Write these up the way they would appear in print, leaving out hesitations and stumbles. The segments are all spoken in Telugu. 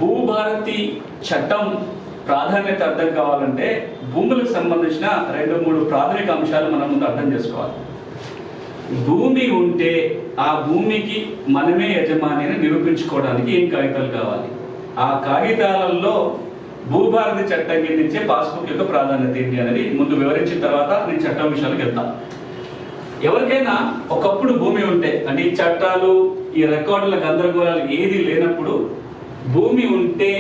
భూభారతి చట్టం ప్రాధాన్యత అర్థం కావాలంటే భూములకు సంబంధించిన 2-3 ప్రాథమిక అంశాలు మనం ముందు అర్థం చేసుకోవాలి. భూమి ఉంటే ఆ భూమికి మనమే యజమాని అని నిరూపించుకోవడానికి ఏం కాగితాలు కావాలి? ఆ కాగితాలలో భూభారతి చట్టం కిందించే పాస్బుక్ యొక్క ప్రాధాన్యత ఏంటి అనేది ముందు వివరించిన తర్వాత నేను చట్టం విషయాలకు వెళ్తాను. ఎవరికైనా ఒకప్పుడు భూమి ఉంటే, అంటే ఈ చట్టాలు ఈ రికార్డుల గందరగోళాలు ఏది లేనప్పుడు భూమి ఉంటే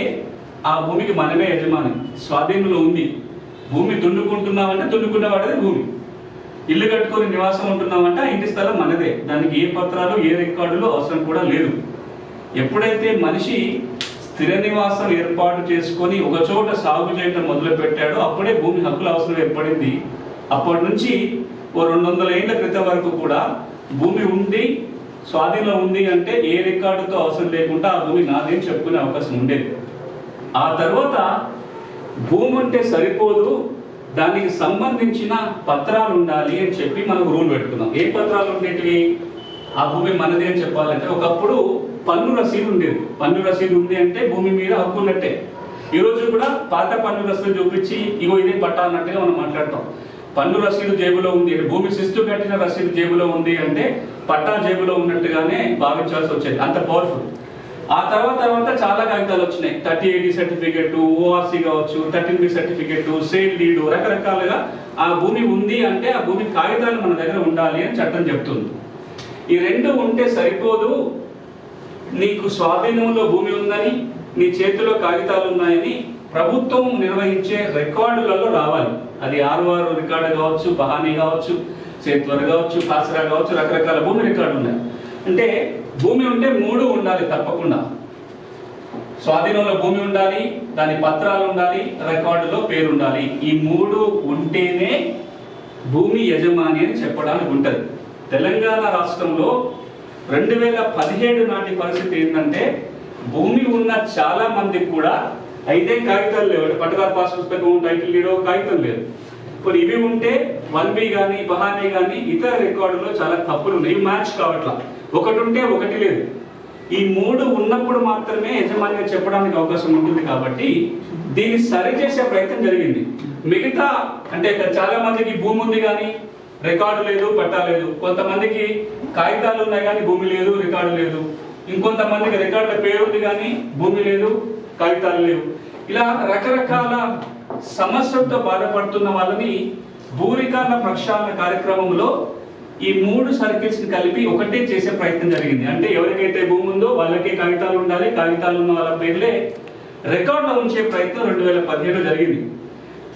ఆ భూమికి మనమే యజమాని, స్వాధీనంలో ఉంది. భూమి దున్నుకుంటున్నామంటే దున్నుకున్నవాడదే భూమి. ఇల్లు కట్టుకొని నివాసం ఉంటున్నామంటే ఆ ఇంటి స్థలం మనదే, దానికి ఏ పత్రాలు ఏ రికార్డులు అవసరం కూడా లేదు. ఎప్పుడైతే మనిషి స్థిర నివాసం ఏర్పాటు చేసుకొని ఒక చోట సాగు చేయడం మొదలు పెట్టాడో అప్పుడే భూమి హక్కుల అవసరం ఏర్పడింది. అప్పటి నుంచి ఓ 200 ఏళ్ల క్రితం వరకు కూడా భూమి ఉంది, స్వాధీనంలో ఉంది అంటే ఏ రికార్డుతో అవసరం లేకుండా ఆ భూమి నాది అని చెప్పుకునే అవకాశం ఉండేది. ఆ తర్వాత భూమి ఉంటే సరిపోదు, దానికి సంబంధించిన పత్రాలు ఉండాలి అని చెప్పి మనకు రూల్ పెట్టుకున్నాం. ఏ పత్రాలు ఉండేటివి? ఆ భూమి మనది అని చెప్పాలంటే ఒకప్పుడు పన్ను రసీదు ఉండేది. పన్ను రసీదు ఉంది అంటే భూమి మీద హక్కు ఉన్నట్టే. ఈరోజు కూడా పాత పన్ను రసీదు చూపించి ఇగో ఇదే పట్టా అన్నట్టుగా మనం మాట్లాడతాం. పన్ను రసీదు జేబులో ఉంది, భూమి శిస్తు కట్టిన రసీదు జేబులో ఉంది అంటే పట్టా జేబులో ఉన్నట్టుగానే భావించాల్సి వచ్చేది, అంత పవర్ఫుల్. ఆ తర్వాత చాలా కాగితాలు వచ్చినాయి. 3080 సర్టిఫికెట్, ఓఆర్సీ కావచ్చు, 13B సర్టిఫికెట్, సేల్ డీడ్, రకరకాలుగా ఆ భూమి ఉంది అంటే ఆ భూమి కాగితాలు మన దగ్గర ఉండాలి అని చట్టం చెప్తుంది. ఈ రెండు ఉంటే సరిపోదు, నీకు స్వాధీనంలో భూమి ఉందని, నీ చేతిలో కాగితాలు ఉన్నాయని ప్రభుత్వం నిర్వహించే రికార్డులలో రావాలి. అది ఆర్ఓఆర్ రికార్డు కావచ్చు, బహానీ కావచ్చు, సేత్వర్ కావచ్చు, కాసరా కావచ్చు, రకరకాల భూమి రికార్డు ఉన్నాయి. అంటే భూమి ఉంటే 3 ఉండాలి తప్పకుండా. స్వాధీనంలో భూమి ఉండాలి, దాని పత్రాలు ఉండాలి, రికార్డులో పేరు ఉండాలి. ఈ 3 ఉంటేనే భూమి యజమాని అని చెప్పడానికి ఉంటుంది. తెలంగాణ రాష్ట్రంలో 2017 నాటి పరిస్థితి ఏంటంటే భూమి ఉన్న చాలా మందికి కూడా అయితే కాగితాలు లేవు. పట్టదారు పాస్ పుస్తకం, టైటిల్ డీడో కాగితం లేదు. ఇప్పుడు ఇవి ఉంటే 1B కానీ బహానీ కానీ ఇతర రికార్డులో చాలా తప్పులు ఉన్నాయి, మ్యాచ్ కావట్లా. ఒకటి ఉంటే ఒకటి లేదు. ఈ 3 ఉన్నప్పుడు మాత్రమే యజమానిగా చెప్పడానికి అవకాశం ఉంటుంది. కాబట్టి దీన్ని సరిచేసే ప్రయత్నం జరిగింది. మిగతా అంటే చాలా మందికి భూమి ఉంది కానీ రికార్డు లేదు, పట్టా లేదు. కొంతమందికి కాగితాలు ఉన్నాయి కానీ భూమి లేదు, రికార్డు లేదు. ఇంకొంతమందికి రికార్డుల పేరు ఉంది కానీ భూమి లేదు, కాగితాలు లేవు. ఇలా రకరకాల సమస్యలతో బాధపడుతున్న వాళ్ళని భూ రికార్డుల ప్రక్షాళన కార్యక్రమంలో ఈ 3 సర్కిల్స్ ని కలిపి ఒకటే చేసే ప్రయత్నం జరిగింది. అంటే ఎవరికైతే భూమి ఉందో వాళ్ళకే కాగితాలు ఉండాలి, కాగితాలు ఉన్న వాళ్ళ పేర్లే రికార్డులో ఉంచే ప్రయత్నం 2017 జరిగింది.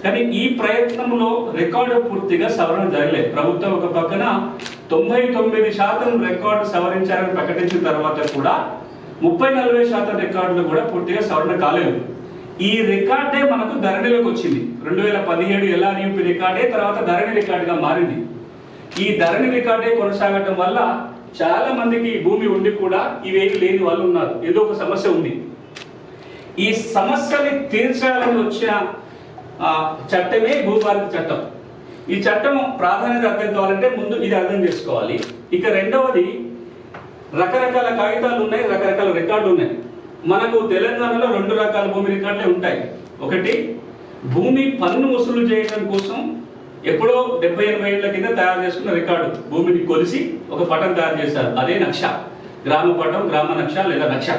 కానీ ఈ ప్రయత్నంలో రికార్డు పూర్తిగా సవరణ జరగలేదు. ప్రభుత్వం ఒక పక్కన 99% రికార్డు సవరించారని ప్రకటించిన తర్వాత కూడా 30-40% రికార్డులు కూడా పూర్తిగా సవరణ కాలేదు. ఈ రికార్డే మనకు ధరణిలోకి వచ్చింది. 2017 LRUP రికార్డే తర్వాత ధరణి రికార్డుగా మారింది. ఈ ధరణి రికార్డే కొనసాగటం వల్ల చాలా మందికి భూమి ఉండి కూడా ఇవేవి లేని వాళ్ళు ఉన్నారు. ఏదో ఒక సమస్య ఉంది. ఈ సమస్యని తీర్చాలని వచ్చిన చట్టమే భూభారతి చట్టం. ఈ చట్టం ప్రాధాన్యత అర్థం కావాలంటే ముందు ఇది అర్థం చేసుకోవాలి. ఇక రెండవది, రకరకాల కాగితాలు ఉన్నాయి, రకరకాల రికార్డులు ఉన్నాయి. మనకు తెలంగాణలో 2 రకాల భూమి రికార్డులే ఉంటాయి. ఒకటి, భూమి పన్ను వసూలు చేయడం కోసం ఎప్పుడో 70-80 ఏళ్ల కింద తయారు చేసుకున్న రికార్డు. భూమిని కొలిసి ఒక పటం తయారు చేశారు, అదే నక్ష. గ్రామ పటం, గ్రామ నక్ష లేదా నక్ష.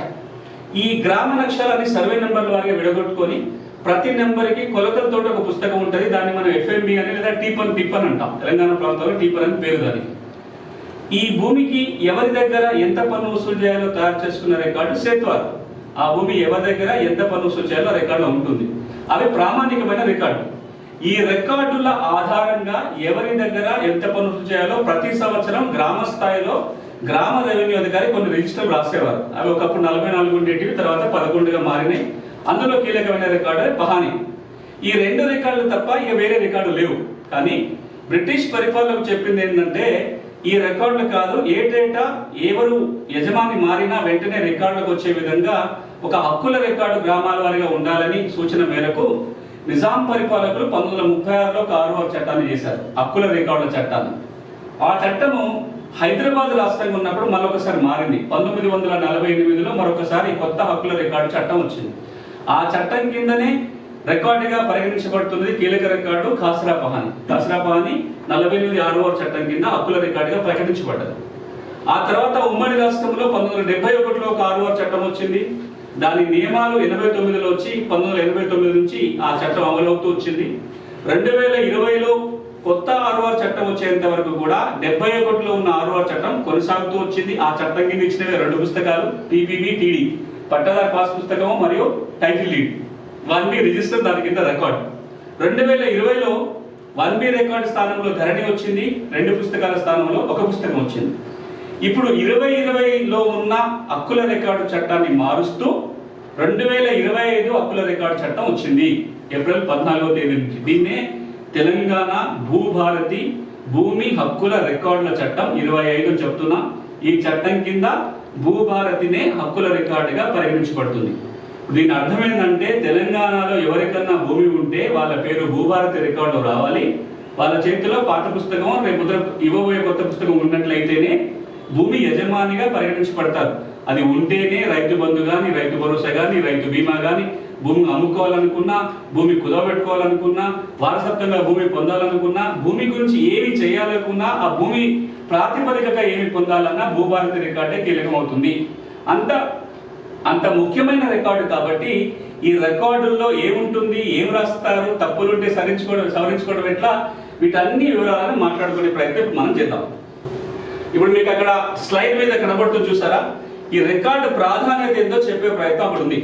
ఈ గ్రామ నక్షలని సర్వే నెంబర్ల వారిగా విడగొట్టుకొని ప్రతి నెంబర్కి కొలతలతో ఒక పుస్తకం ఉంటుంది. దాన్ని మనం FMB అని లేదా టిప్పన్ అంటాం. తెలంగాణ ప్రాంతంలో టిప్పన్ అని పేరు దానికి. ఈ భూమికి ఎవరి దగ్గర ఎంత పన్ను వసూలు చేయాలో తయారు చేసుకున్న రికార్డు సేత్వార్. ఆ భూమి ఎవరి దగ్గర ఎంత పన్ను వసూలు చేయాలో రికార్డులో ఉంటుంది. అవి ప్రామాణికమైన రికార్డు. ఈ రికార్డుల ఆధారంగా ఎవరి దగ్గర ఎంత పన్ను వసూలు చేయాలో ప్రతి సంవత్సరం గ్రామ స్థాయిలో గ్రామ రెవెన్యూ అధికారి కొన్ని రిజిస్టర్లు రాసేవారు. అవి ఒకప్పుడు 44 ఉండేటివి, తర్వాత 11గా మారినాయి. అందులో కీలకమైన రికార్డు బహానీ. ఈ 2 రికార్డులు తప్ప ఇక వేరే రికార్డు లేవు. కానీ బ్రిటిష్ పరిపాలనకు చెప్పింది ఏంటంటే ఈ రికార్డులు కాదు, ఏటేటా ఎవరు యజమాని మారినా వెంటనే రికార్డులకు వచ్చే విధంగా ఒక హక్కుల రికార్డు గ్రామాల వారిగా ఉండాలని సూచన మేరకు నిజాం పరిపాలకులు 1936లో ఒక 6వ చట్టాన్ని చేశారు, హక్కుల రికార్డుల చట్టాన్ని. ఆ చట్టము హైదరాబాద్ రాష్ట్రంగా ఉన్నప్పుడు మరొకసారి మారింది. 1948లో మరొకసారి కొత్త హక్కుల రికార్డు చట్టం వచ్చింది. ఆ చట్టం కిందనే రికార్డుగా పరిగణించబడుతున్నది కీలక రికార్డు ఖాసరా పహాని. 48 చట్టం కింద హక్కుల రికార్డుగా ప్రకటించబడ్డది. ఆ తర్వాత ఉమ్మడి రాష్ట్రంలో 1971లో ఒక 6వ చట్టం వచ్చింది. దాని నియమాలు 89లో వచ్చి 1989 నుంచి ఆ చట్టం అమలవుతూ వచ్చింది. 2020లో కొత్త 6వ చట్టం వచ్చేంత వరకు కూడా 71లో ఉన్న 6వ చట్టం కొనసాగుతూ వచ్చింది. ఆ చట్టం కింద ఇచ్చినవి 2 పుస్తకాలు, టీపీబీ, టీడీ, పట్టాదారు పాస్ పుస్తకం మరియు టైటిల్ డీడ్. 1B రిజిస్టర్ దాని కింద రికార్డు. 2020లో 1B రికార్డు స్థానంలో ధరణి వచ్చింది. 2 పుస్తకాల స్థానంలో 1 పుస్తకం వచ్చింది. ఇప్పుడు 2020లో ఉన్న హక్కుల రికార్డు చట్టాన్ని మారుస్తూ 2025 హక్కుల రికార్డు చట్టం వచ్చింది ఏప్రిల్ 14వ తేదీ నుంచి. దీన్నే తెలంగాణ భూభారతి భూమి హక్కుల రికార్డుల చట్టం 25 అని చెప్తున్నా. ఈ చట్టం కింద భూభారతినే హక్కుల రికార్డుగా పరిగణించబడుతుంది. దీని అర్థం ఏంటంటే తెలంగాణలో ఎవరికన్నా భూమి ఉంటే వాళ్ళ పేరు భూభారతి రికార్డులో రావాలి. వాళ్ళ చేతిలో పాత పుస్తకం రేపు ఇవ్వబోయే కొత్త పుస్తకం ఉన్నట్లయితేనే భూమి యజమానిగా పరిగణించబడతారు. అది ఉంటేనే రైతు బంధు కానీ, రైతు భరోసా కానీ, రైతు బీమా కానీ, భూమి అమ్ముకోవాలనుకున్నా, భూమి కుదవబెట్టుకోవాలనుకున్నా, వారసత్వంగా భూమి పొందాలనుకున్నా, భూమి గురించి ఏమి చేయాలనుకున్నా, ఆ భూమి ప్రాతిపదికగా ఏమి పొందాలన్నా భూభారతి రికార్డే కీలకమవుతుంది. అంత ముఖ్యమైన రికార్డు కాబట్టి ఈ రికార్డుల్లో ఏముంటుంది, ఏం రాస్తారు, తప్పులుంటే సవరించుకోవడం ఎట్లా, వీటన్ని వివరాలను మాట్లాడుకునే ప్రయత్నం మనం చేద్దాం. ఇప్పుడు మీకు అక్కడ స్లైడ్ మీద కనబడుతుంది చూసారా, ఈ రికార్డు ప్రాధాన్యత ఏందో చెప్పే ప్రయత్నం అక్కడ ఉంది.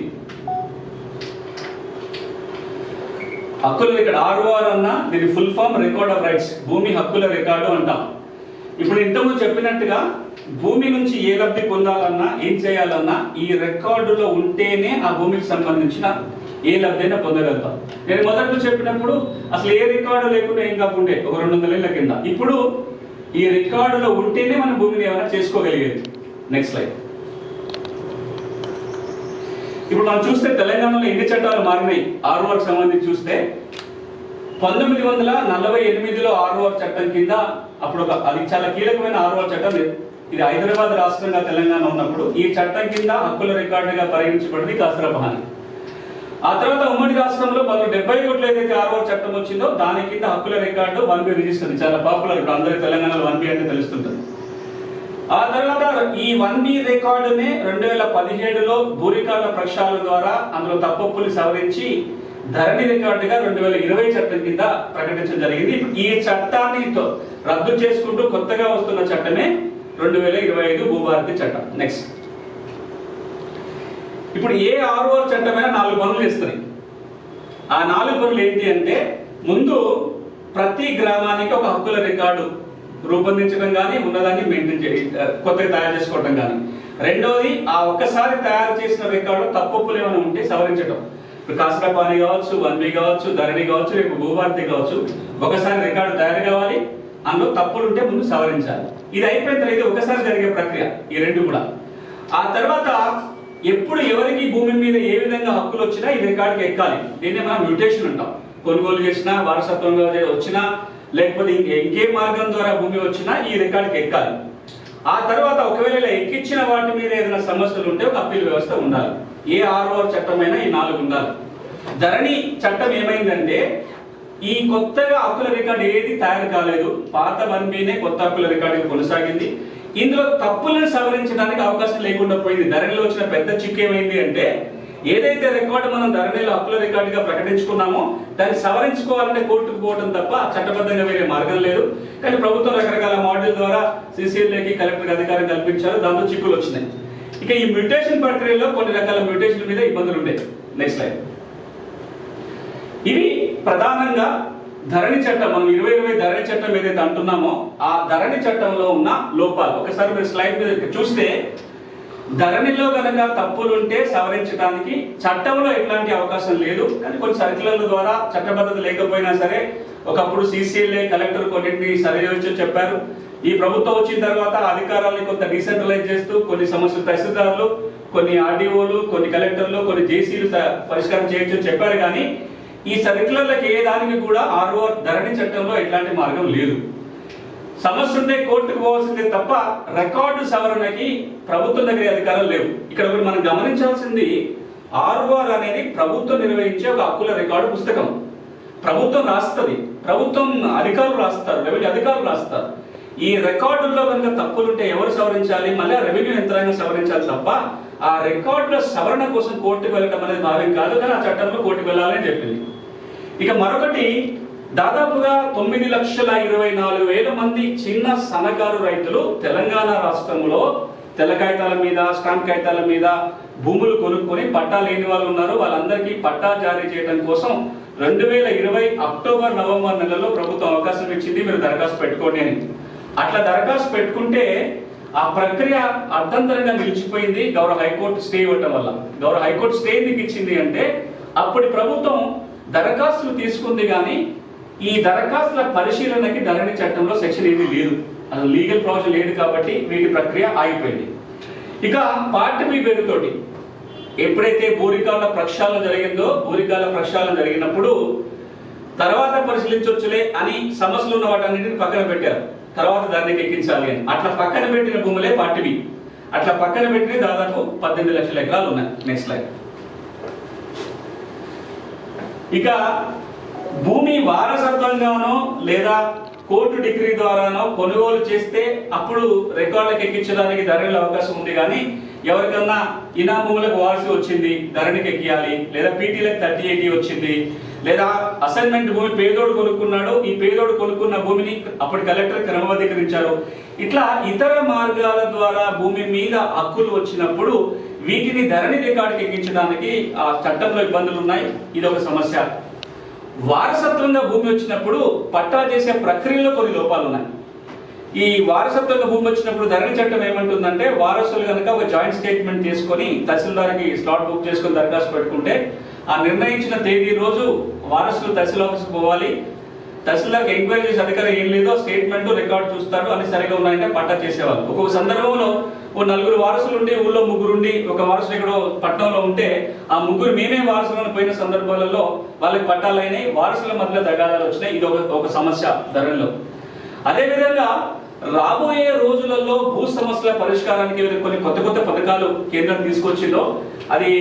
హక్కుల రికార్డు ROR అన్న దీని full form record of rights, భూమి హక్కుల రికార్డు అంటాం. ఇప్పుడు ఇంతకుముందు చెప్పినట్టుగా భూమి నుంచి ఏ లబ్ధి పొందాలన్నా, ఏం చేయాలన్నా ఈ రికార్డులో ఉంటేనే ఆ భూమికి సంబంధించిన ఏ లబ్ధైనా పొందగలుగుతాం. నేను మొదట్లో చెప్పినప్పుడు అసలు ఏ రికార్డు లేకుండా ఏం కాకుండా ఒక 200 ఏళ్ల కింద, ఇప్పుడు ఈ రికార్డులో ఉంటేనే మనం భూమిని ఏమైనా చేసుకోగలిగేది. Next slide. ఇప్పుడు మనం చూస్తే తెలంగాణలో ఎన్ని చట్టాలు మారినాయి RORకి సంబంధించి చూస్తే 1948లో ROR చట్టం కింద అప్పుడు అది చాలా కీలకమైన ROR చట్టం. ఇది హైదరాబాద్ రాష్ట్రంగా తెలంగాణ ఉన్నప్పుడు ఈ చట్టం కింద హక్కుల రికార్డుగా పరిగణించబడింది ఖాసరా పహాని. ఆ తర్వాత ఉమ్మడి రాష్ట్రంలో 1971లో ఏదైతే ROR చట్టం వచ్చిందో దాని కింద హక్కుల రికార్డు 1B రిజిస్టర్ చాలా పాపులర్. ఇప్పుడు అందరి తెలంగాణలో 1B అంటే తెలుస్తుంటుంది. ఆ తర్వాత ఈ 1B రికార్డునే 2017లో భూరికార్డుల ప్రక్షాళన ద్వారా అందులో తప్పొప్పులు సవరించి ధరణి రికార్డుగా 2020 చట్టం కింద ప్రకటించడం జరిగింది. ఈ చట్టాన్ని రద్దు చేసుకుంటూ కొత్తగా వస్తున్న చట్టమే 2025 భూభారతి చట్టం. నెక్స్ట్. ఇప్పుడు ఏ ROR చట్టమైనా 4 పనులు చేస్తుంది. ఆ 4 పనులు ఏంటి అంటే, ముందు ప్రతి గ్రామానికి ఒక హక్కుల రికార్డు రూపొందించడం కానీ, ఉన్నదాన్ని మెయింటైన్ కొత్తగా తయారు చేసుకోవడం కానీ. రెండోది, ఆ ఒక్కసారి తయారు చేసిన రికార్డు తప్పొప్పులు ఏమైనా ఉంటే సవరించడం. ఇప్పుడు ఖాసరా పహాని కావచ్చు, 1B కావచ్చు, ధరణి కావచ్చు, రేపు భూభారతి కావచ్చు, ఒకసారి రికార్డు తయారు కావాలి, అందులో తప్పులు ఉంటే ముందు సవరించాలి. ఇది అయిపోయిన తర్వాత ఇది ఒకసారి జరిగే ప్రక్రియ, ఈ 2 కూడా. ఆ తర్వాత ఎప్పుడు ఎవరికి భూమి మీద ఏ విధంగా హక్కులు వచ్చినా ఈ రికార్డుకి ఎక్కాలి. దీన్ని మనం మ్యూటేషన్ అంటాం. కొనుగోలు చేసినా, వారసత్వంగా వచ్చినా, లేకపోతే ఇంకే మార్గం ద్వారా భూమి వచ్చినా ఈ రికార్డుకి ఎక్కాలి. ఆ తర్వాత ఒకవేళ ఎక్కించిన వాటి మీద ఏదైనా సమస్యలు ఉంటే ఒక అప్పీల్ వ్యవస్థ ఉండాలి. ఏ ROR చట్టమైనా ఈ 4 ఉండాలి. ధరణి చట్టం ఏమైందంటే, ఈ కొత్తగా హక్కుల రికార్డు ఏది తయారు కాలేదు, పాత 1Bనే కొత్త హక్కుల రికార్డు కొనసాగింది. ఇందులో తప్పులను సవరించడానికి అవకాశం లేకుండా పోయింది. ధరణిలో వచ్చిన పెద్ద చిక్కు ఏమైంది అంటే, ఏదైతే రికార్డు మనం ధరణిలో హక్కుల రికార్డుగా ప్రకటించుకున్నామో దాన్ని సవరించుకోవాలంటే కోర్టుకు పోవడం తప్ప చట్టబద్ధంగా వేరే మార్గం లేదు. కానీ ప్రభుత్వం రకరకాల మోడల్ ద్వారా CCLAకి కలెక్టర్ అధికారం కల్పించారు, దాంతో చిక్కులు వచ్చినాయి. ఇక ఈ మ్యూటేషన్ ప్రక్రియలో కొన్ని రకాల మ్యూటేషన్ల మీద ఇబ్బందులు ఉంటాయి. Next slide. ఇవి ప్రధానంగా ధరణి చట్టం, మనం 2020 ధరణి చట్టం ఏదైతే అంటున్నామో ఆ ధరణి చట్టంలో ఉన్న లోపాలు ఒకసారి మీరు స్లైడ్ మీద చూస్తే, ధరణిలో కనుక తప్పులుంటే సవరించడానికి చట్టంలో ఎట్లాంటి అవకాశం లేదు. కానీ కొన్ని సర్క్యులర్ల ద్వారా చట్టబద్ధత లేకపోయినా సరే ఒకప్పుడు CCLA కలెక్టర్ కొన్నింటిని సరిచేయొచ్చని చెప్పారు. ఈ ప్రభుత్వం వచ్చిన తర్వాత అధికారాలను కొంత డీసెంట్రలైజ్ చేస్తూ కొన్ని సమస్యలు తహసీల్దార్లు, కొన్ని RDOలు, కొన్ని కలెక్టర్లు, కొన్ని JCలు పరిష్కారం చేయొచ్చని చెప్పారు. కానీ ఈ సర్క్యులర్లకు ఏ దానికి కూడా ROR ధరణి చట్టంలో ఎట్లాంటి మార్గం లేదు. సమస్య ఉంటే కోర్టుకు పోవాల్సిందే తప్ప రికార్డు సవరణకి ప్రభుత్వం దగ్గర అధికారాలు లేవు. ఇక్కడ ఒకటి మనం గమనించాల్సింది, ఆర్ఓఆర్ అనేది ప్రభుత్వం నిర్వహించే ఒక హక్కుల రికార్డు పుస్తకం. ప్రభుత్వం రాస్తుంది, ప్రభుత్వం అధికారులు రాస్తారు, రెవెన్యూ అధికారులు రాస్తారు. ఈ రికార్డుల్లో కనుక తప్పులుంటే ఎవరు సవరించాలి? మళ్ళీ రెవెన్యూ యంత్రాంగం సవరించాలి తప్ప ఆ రికార్డుల సవరణ కోసం కోర్టుకు వెళ్ళడం అనేది భావ్యం కాదు. కానీ ఆ చట్టంలో కోర్టుకు వెళ్ళాలని చెప్పింది. ఇక మరొకటి, దాదాపుగా 9,24,000 మంది చిన్న సన్నకారు రైతులు తెలంగాణ రాష్ట్రంలో తెల్ల కాగితాల మీద, స్టాంప్ కాగితాల మీద భూములు కొనుక్కొని పట్టా లేని వాళ్ళు ఉన్నారు. వాళ్ళందరికీ పట్టా జారీ చేయడం కోసం 2020 అక్టోబర్ నవంబర్ నెలలో ప్రభుత్వం అవకాశం ఇచ్చింది, మీరు దరఖాస్తు పెట్టుకోండి అని. అట్లా దరఖాస్తు పెట్టుకుంటే ఆ ప్రక్రియ అర్థంతరంగా నిలిచిపోయింది గౌరవ హైకోర్టు స్టే ఇవ్వటం వల్ల. గౌరవ హైకోర్టు స్టే ఎందుకు ఇచ్చింది అంటే, అప్పటి ప్రభుత్వం దరఖాస్తులు తీసుకుంది కానీ ఈ దరఖాస్తుల పరిశీలనకి ధరణి చట్టంలో సెక్షన్ ఏది లేదు, అది లీగల్ ప్రొవిజన్ లేదు కాబట్టి వీటి ప్రక్రియ ఆగిపోయింది. ఇక పార్ట్ బి పేరుతోటి ఎప్పుడైతే భూరికాల ప్రక్షాళన జరిగిందో, భూరికాల ప్రక్షాళన జరిగినప్పుడు తర్వాత పరిశీలించవచ్చులే అని సమస్యలు ఉన్న వాటన్నింటిని పక్కన పెట్టారు, తర్వాత దాన్ని ఎక్కించాలి అని. అట్లా పక్కన పెట్టిన భూములే పార్ట్ బి. అట్లా పక్కన పెట్టిన దాదాపు 18 లక్షల ఎకరాలు ఉన్నాయి. Next slide. ఇక భూమి వారసత్వంగానో లేదా కోర్టు డిగ్రీ ద్వారానో కొనుగోలు చేస్తే అప్పుడు రికార్డులకు ఎక్కించడానికి ధరణిలో అవకాశం ఉంది. కానీ ఎవరికన్నా ఇనా భూములకు వారసు వచ్చింది, ధరణికి ఎక్కియాలి, లేదా పీటీలకు 3080 వచ్చింది, లేదా అసైన్మెంట్ భూమి పేదోడు కొనుక్కున్నాడు, ఈ పేదోడు కొనుక్కున్న భూమిని అప్పటి కలెక్టర్ క్రమబద్ధీకరించారు. ఇట్లా ఇతర మార్గాల ద్వారా భూమి మీద హక్కులు వచ్చినప్పుడు వీటిని ధరణి రికార్డుకి ఎక్కించడానికి ఆ చట్టంలో ఇబ్బందులు ఉన్నాయి. ఇది ఒక సమస్య. వారసత్వంగా భూమి వచ్చినప్పుడు పట్టా చేసే ప్రక్రియలో కొన్ని లోపాలు ఉన్నాయి. ఈ వారసత్వంగా భూమి వచ్చినప్పుడు ధరణి చట్టం ఏమంటుందంటే, వారసులు కనుక ఒక జాయింట్ స్టేట్మెంట్ తీసుకొని తహసీల్దార్కి స్లాట్ బుక్ చేసుకొని దరఖాస్తు పెట్టుకుంటే ఆ నిర్ణయించిన తేదీ రోజు వారసులు తహసీల్ ఆఫీస్కి పోవాలి. తహసీల్దార్కి ఎంక్వైరీ చేసే అధికారం ఏం లేదో స్టేట్మెంట్ రికార్డు చూస్తాడు, అన్ని సరిగా ఉన్నాయంటే పట్టా చేసేవాళ్ళు. ఒక్కొక్క సందర్భంలో ఓ 4 వారసులు ఉండి ఊళ్ళో 3 ఉండి ఒక వారసులు ఎక్కడో పట్టణంలో ఉంటే ఆ 3 మేమే వారసులను పోయిన సందర్భాలలో వాళ్ళకి పట్టాలైనాయి, వారసుల మధ్యలో తగాదాలు వచ్చినాయి. ఇది ఒక సమస్య ధరణిలో. అదేవిధంగా రాబోయే రోజులలో భూ సమస్యల పరిష్కారానికి కొన్ని కొత్త పథకాలు కేంద్రం తీసుకొచ్చిందో, అది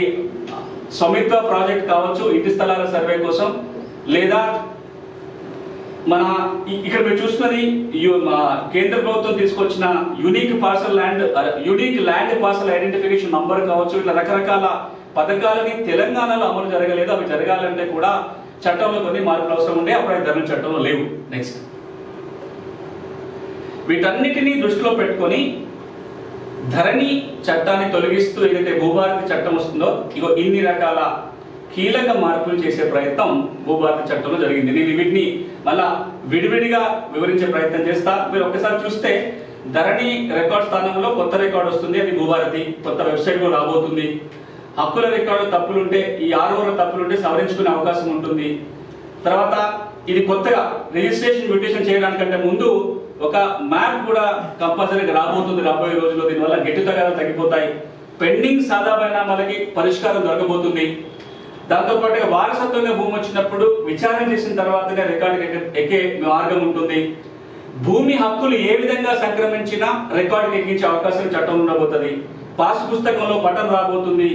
స్వామిత్వ ప్రాజెక్ట్ కావచ్చు, ఇంటి స్థలాల సర్వే కోసం, లేదా మన ఇక్కడ మీరు చూస్తున్నది కేంద్ర ప్రభుత్వం తీసుకొచ్చిన unique land parcel identification number కావచ్చు. ఇట్లా రకరకాల పథకాలని తెలంగాణలో అమలు జరగలేదు. అవి జరగాలంటే కూడా చట్టంలో కొన్ని మార్పులు అవసరం ఉండే, అప్పుడు ధరణి చట్టంలో లేవు. నెక్స్ట్, వీటన్నిటినీ దృష్టిలో పెట్టుకొని ధరణి చట్టాన్ని తొలగిస్తూ ఏదైతే భూభారతి చట్టం వస్తుందో, ఇగో ఇన్ని రకాల కీలక మార్పులు చేసే ప్రయత్నం భూభారతి చట్టంలో జరిగింది. నేను వీటిని మళ్ళా విడివిడిగా వివరించే ప్రయత్నం చేస్తా. మీరు ఒక్కసారి చూస్తే ధరణి రికార్డ్ స్థానంలో కొత్త రికార్డు వస్తుంది, అది భూభారతి. కొత్త వెబ్సైట్ కూడా రాబోతుంది. హక్కుల రికార్డు తప్పులుంటే, ఈ ఆర్ఓల తప్పులుంటే సవరించుకునే అవకాశం ఉంటుంది. తర్వాత ఇది కొత్తగా రిజిస్ట్రేషన్ మ్యూటేషన్ చేయడానికంటే ముందు ఒక మ్యాప్ కూడా కంపల్సరీగా రాబోతుంది రాబోయే రోజుల్లో. దీనివల్ల గెట్టు తగాదాలు తగ్గిపోతాయి. పెండింగ్ సాదా పరిణామాలకి పరిష్కారం దొరకబోతుంది. దాంతో పాటుగా వారసత్వంగా భూమి వచ్చినప్పుడు విచారణ చేసిన తర్వాతనే రికార్డు ఎక్కే మార్గం ఉంటుంది. భూమి హక్కులు ఏ విధంగా సంక్రమించినా రికార్డుకి ఎక్కించే అవకాశం చట్టం ఉండబోతుంది. పాస్ పుస్తకంలో పట్టం రాబోతుంది.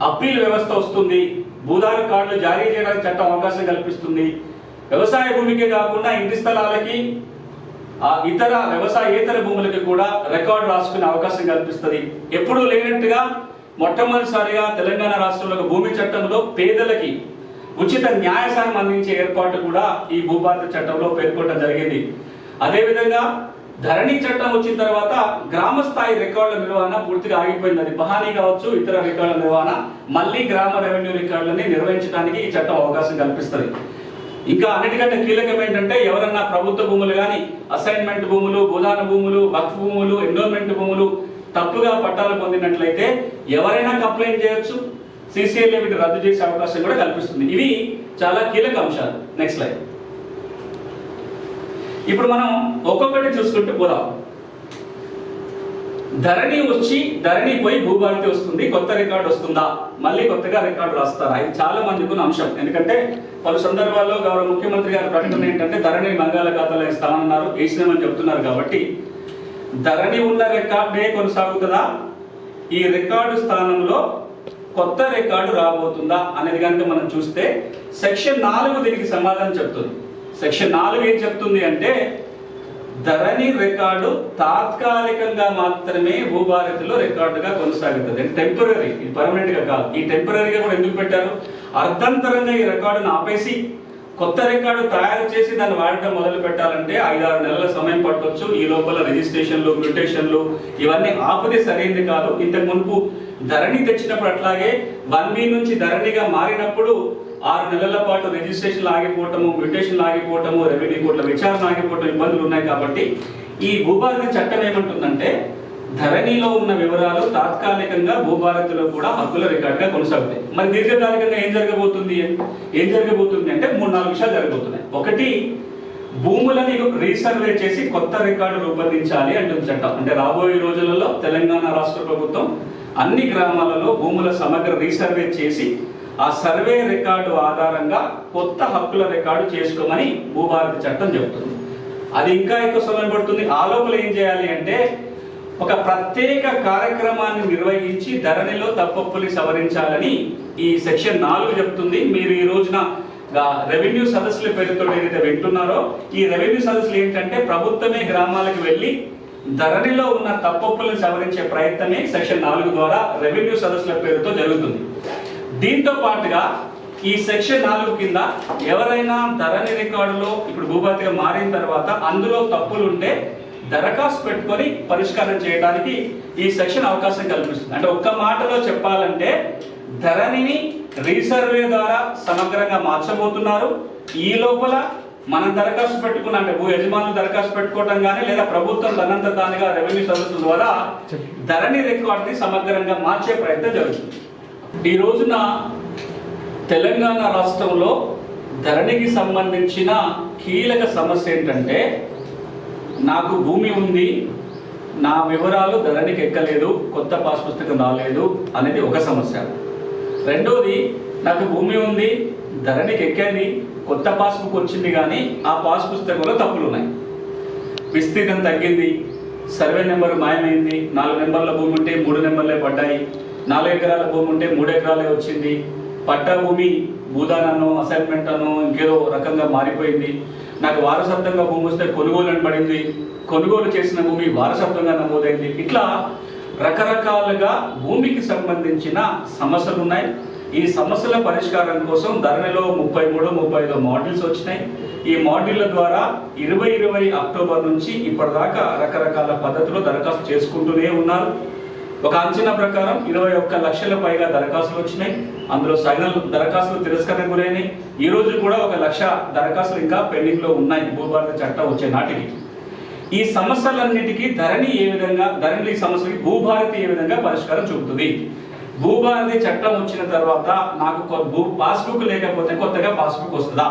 అప్పీల్ వ్యవస్థ వస్తుంది. భూదారు కార్డులు జారీ చేయడానికి చట్టం అవకాశం కల్పిస్తుంది. వ్యవసాయ భూమికే కాకుండా ఇంటి స్థలాలకి, ఇతర వ్యవసాయేతర భూములకి కూడా రికార్డు రాసుకునే అవకాశం కల్పిస్తుంది. ఎప్పుడూ లేనట్టుగా మొట్టమొదటిసారిగా తెలంగాణ రాష్ట్రంలో భూమి చట్టంలో పేదలకి ఉచిత న్యాయసాయం అందించే ఏర్పాటు కూడా ఈ భూభారతి చట్టంలో పేర్కొనడం జరిగింది. అదేవిధంగా ధరణి చట్టం వచ్చిన తర్వాత గ్రామ స్థాయి రికార్డుల నిర్వహణ పూర్తిగా ఆగిపోయింది. అది బహానీ కావచ్చు, ఇతర రికార్డుల నిర్వహణ మళ్ళీ గ్రామ రెవెన్యూ రికార్డులని నిర్వహించడానికి ఈ చట్టం అవకాశం కల్పిస్తుంది. ఇంకా అన్నిటికంటే కీలకం ఏంటంటే, ఎవరన్నా ప్రభుత్వ భూములు కానీ, అసైన్మెంట్ భూములు, భూదాన భూములు, వక్ఫ్ భూములు, ఎన్రోల్మెంట్ భూములు తప్పుగా పట్టాలు పొందినట్లయితే ఎవరైనా కంప్లైంట్ చేయొచ్చు. సిసిఎల్ వీటిని రద్దు చేసే అవకాశం కూడా కల్పిస్తుంది. ఇవి చాలా కీలక అంశాలు. Next slide. ఇప్పుడు మనం ఒక్కొక్కటి చూసుకుంటూ పోదాం. ధరణి వచ్చి ధరణి పోయి భూభారతి వస్తుంది, కొత్త రికార్డు వస్తుందా, మళ్ళీ కొత్తగా రికార్డు రాస్తారా? ఇది చాలా మందికి ఉన్న అంశం. ఎందుకంటే పలు సందర్భాల్లో గౌరవ ముఖ్యమంత్రి గారి ప్రకటన ఏంటంటే ధరణి బంగాళాఖాతంలో ఇస్తామన్నారు, వేసినామని చెప్తున్నారు. కాబట్టి ధరణి ఉన్న రికార్డే కొనసాగుతుందా, ఈ రికార్డు స్థానంలో కొత్త రికార్డు రాబోతుందా అనేది కనుక మనం చూస్తే సెక్షన్ 4 దీనికి సమాధానం చెప్తుంది. సెక్షన్ 4 ఏం చెప్తుంది అంటే ధరణి రికార్డు తాత్కాలికంగా మాత్రమే భూభారతిలో రికార్డుగా కొనసాగుతుంది. అంటే టెంపరీ, ఇది పర్మనెంట్ గా కాదు. ఈ టెంపరీగా కూడా ఎందుకు పెట్టారు? అర్థంతరంగా ఈ రికార్డును ఆపేసి కొత్త రికార్డు తయారు చేసి దాన్ని వాడటం మొదలు పెట్టాలంటే 5-6 నెలల సమయం పట్టవచ్చు. ఈ లోపల రిజిస్ట్రేషన్లు, మ్యూటేషన్లు ఇవన్నీ ఆపితే సరైనది కాదు. ఇంతకు మునుపు ధరణి తెచ్చినప్పుడు అట్లాగే 1B నుంచి ధరణిగా మారినప్పుడు 6 నెలల పాటు రిజిస్ట్రేషన్లు ఆగిపోవటము, మ్యూటేషన్లు ఆగిపోవటము, రెవెన్యూ కోర్టుల విచారణ ఆగిపోవటం ఇబ్బందులు ఉన్నాయి. కాబట్టి ఈ భూభారతి చట్టం ఏమంటుందంటే ధరణిలో ఉన్న వివరాలు తాత్కాలికంగా భూభారతిలో కూడా హక్కుల రికార్డుగా కొనసాగుతాయి. మరి దీర్ఘకాలికంగా ఏం జరగబోతుంది అంటే 3-4 విషయాలు జరగబోతున్నాయి. ఒకటి, భూములని రీసర్వే చేసి కొత్త రికార్డు రూపొందించాలి అంటుంది చట్టం. అంటే రాబోయే రోజులలో తెలంగాణ రాష్ట్ర ప్రభుత్వం అన్ని గ్రామాలలో భూముల సమగ్ర రీసర్వే చేసి ఆ సర్వే రికార్డు ఆధారంగా కొత్త హక్కుల రికార్డు చేసుకోమని భూభారతి చట్టం చెబుతుంది. అది ఇంకా ఎక్కువ సమయం పడుతుంది. ఆ లోపల ఏం చేయాలి అంటే ఒక ప్రత్యేక కార్యక్రమాన్ని నిర్వహించి ధరణిలో తప్పొప్పులు సవరించాలని ఈ సెక్షన్ 4 చెప్తుంది. మీరు ఈ రోజున రెవెన్యూ సదస్సుల పేరుతో ఏదైతే వింటున్నారో ఈ రెవెన్యూ సదస్సులు ఏంటంటే ప్రభుత్వమే గ్రామాలకు వెళ్ళి ధరణిలో ఉన్న తప్పొప్పులను సవరించే ప్రయత్నమే సెక్షన్ 4 ద్వారా రెవెన్యూ సదస్సుల పేరుతో జరుగుతుంది. దీంతో పాటుగా ఈ సెక్షన్ 4 కింద ఎవరైనా ధరణి రికార్డులో ఇప్పుడు భూభారతిగా మారిన తర్వాత అందులో తప్పులు ఉంటే దరఖాస్తు పెట్టుకొని పరిష్కారం చేయడానికి ఈ సెక్షన్ అవకాశం కల్పిస్తుంది. అంటే ఒక్క మాటలో చెప్పాలంటే ధరణిని రీసర్వే ద్వారా సమగ్రంగా మార్చబోతున్నారు. ఈ లోపల మనం దరఖాస్తు పెట్టుకున్న అంటే భూ యజమానులు దరఖాస్తు పెట్టుకోవటం కానీ లేదా ప్రభుత్వం తనంత తానుగా రెవెన్యూ సదస్సుల ద్వారా ధరణి రికార్డుని సమగ్రంగా మార్చే ప్రయత్నం జరుగుతుంది. ఈ రోజున తెలంగాణ రాష్ట్రంలో ధరణికి సంబంధించిన కీలక సమస్య ఏంటంటే నాకు భూమి ఉంది, నా వివరాలు ధరణికి ఎక్కలేదు, కొత్త పాస్ పుస్తకం రాలేదు అనేది ఒక సమస్య. రెండోది, నాకు భూమి ఉంది, ధరణికి ఎక్కేది, కొత్త పాస్బుక్ వచ్చింది కానీ ఆ పాస్ పుస్తకంలో తప్పులు ఉన్నాయి, విస్తీర్ణం తగ్గింది, సర్వే నెంబర్ మాయమైంది, 4 నెంబర్ల భూమి ఉంటే 3 నెంబర్లే పడ్డాయి, 4 ఎకరాల భూమి ఉంటే 3 ఎకరాలే వచ్చింది, పట్టా భూమి భూదానను అసైన్మెంట్ అను ఇంకేదో రకంగా మారిపోయింది, నాకు వారసత్వంగా భూమి వస్తే కొనుగోలు అని పడింది, కొనుగోలు చేసిన భూమి వారసత్వంగా నమోదైంది. ఇట్లా రకరకాలుగా భూమికి సంబంధించిన సమస్యలు ఉన్నాయి. ఈ సమస్యల పరిష్కారం కోసం ధరణిలో 33-35 మాడ్యూల్స్ వచ్చినాయి. ఈ మాడ్యూళ్ల ద్వారా 2020 అక్టోబర్ నుంచి ఇప్పటిదాకా రకరకాల పద్ధతుల్లో దరఖాస్తు చేసుకుంటూనే ఉన్నారు. ఒక అంచనా ప్రకారం 21 లక్షల పైగా దరఖాస్తులు వచ్చినాయి. అందులో సగం దరఖాస్తులు తిరస్కరణ గురైనాయి. ఈ రోజు కూడా 1 లక్ష దరఖాస్తులు ఇంకా పెండింగ్ లో ఉన్నాయి భూభారతి చట్టం వచ్చే నాటికి. ఈ సమస్యలన్నిటికీ ధరణి సమస్యకి భూభారతి ఏ విధంగా పరిష్కారం చూపుతుంది? భూభారతి చట్టం వచ్చిన తర్వాత నాకు పాస్బుక్ లేకపోతే కొత్తగా పాస్బుక్ వస్తుందా?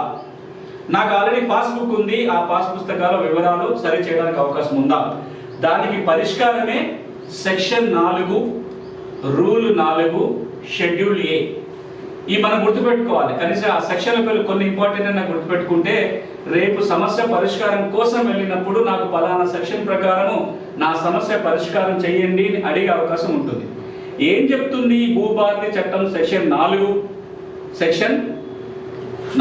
నాకు ఆల్రెడీ పాస్బుక్ ఉంది, ఆ పాస్ పుస్తకాల వివరాలు సరి చేయడానికి అవకాశం ఉందా? దానికి పరిష్కారమే సెక్షన్ 4 రూల్ 4 షెడ్యూల్ ఏ. ఈ మనం గుర్తుపెట్టుకోవాలి. కనీసం ఆ సెక్షన్ల పేరు కొన్ని ఇంపార్టెంట్ అని గుర్తుపెట్టుకుంటే రేపు సమస్య పరిష్కారం కోసం వెళ్ళినప్పుడు నాకు పలానా సెక్షన్ ప్రకారము నా సమస్య పరిష్కారం చేయండి అని అడిగే అవకాశం ఉంటుంది. ఏం చెప్తుంది భూభారతి చట్టం సెక్షన్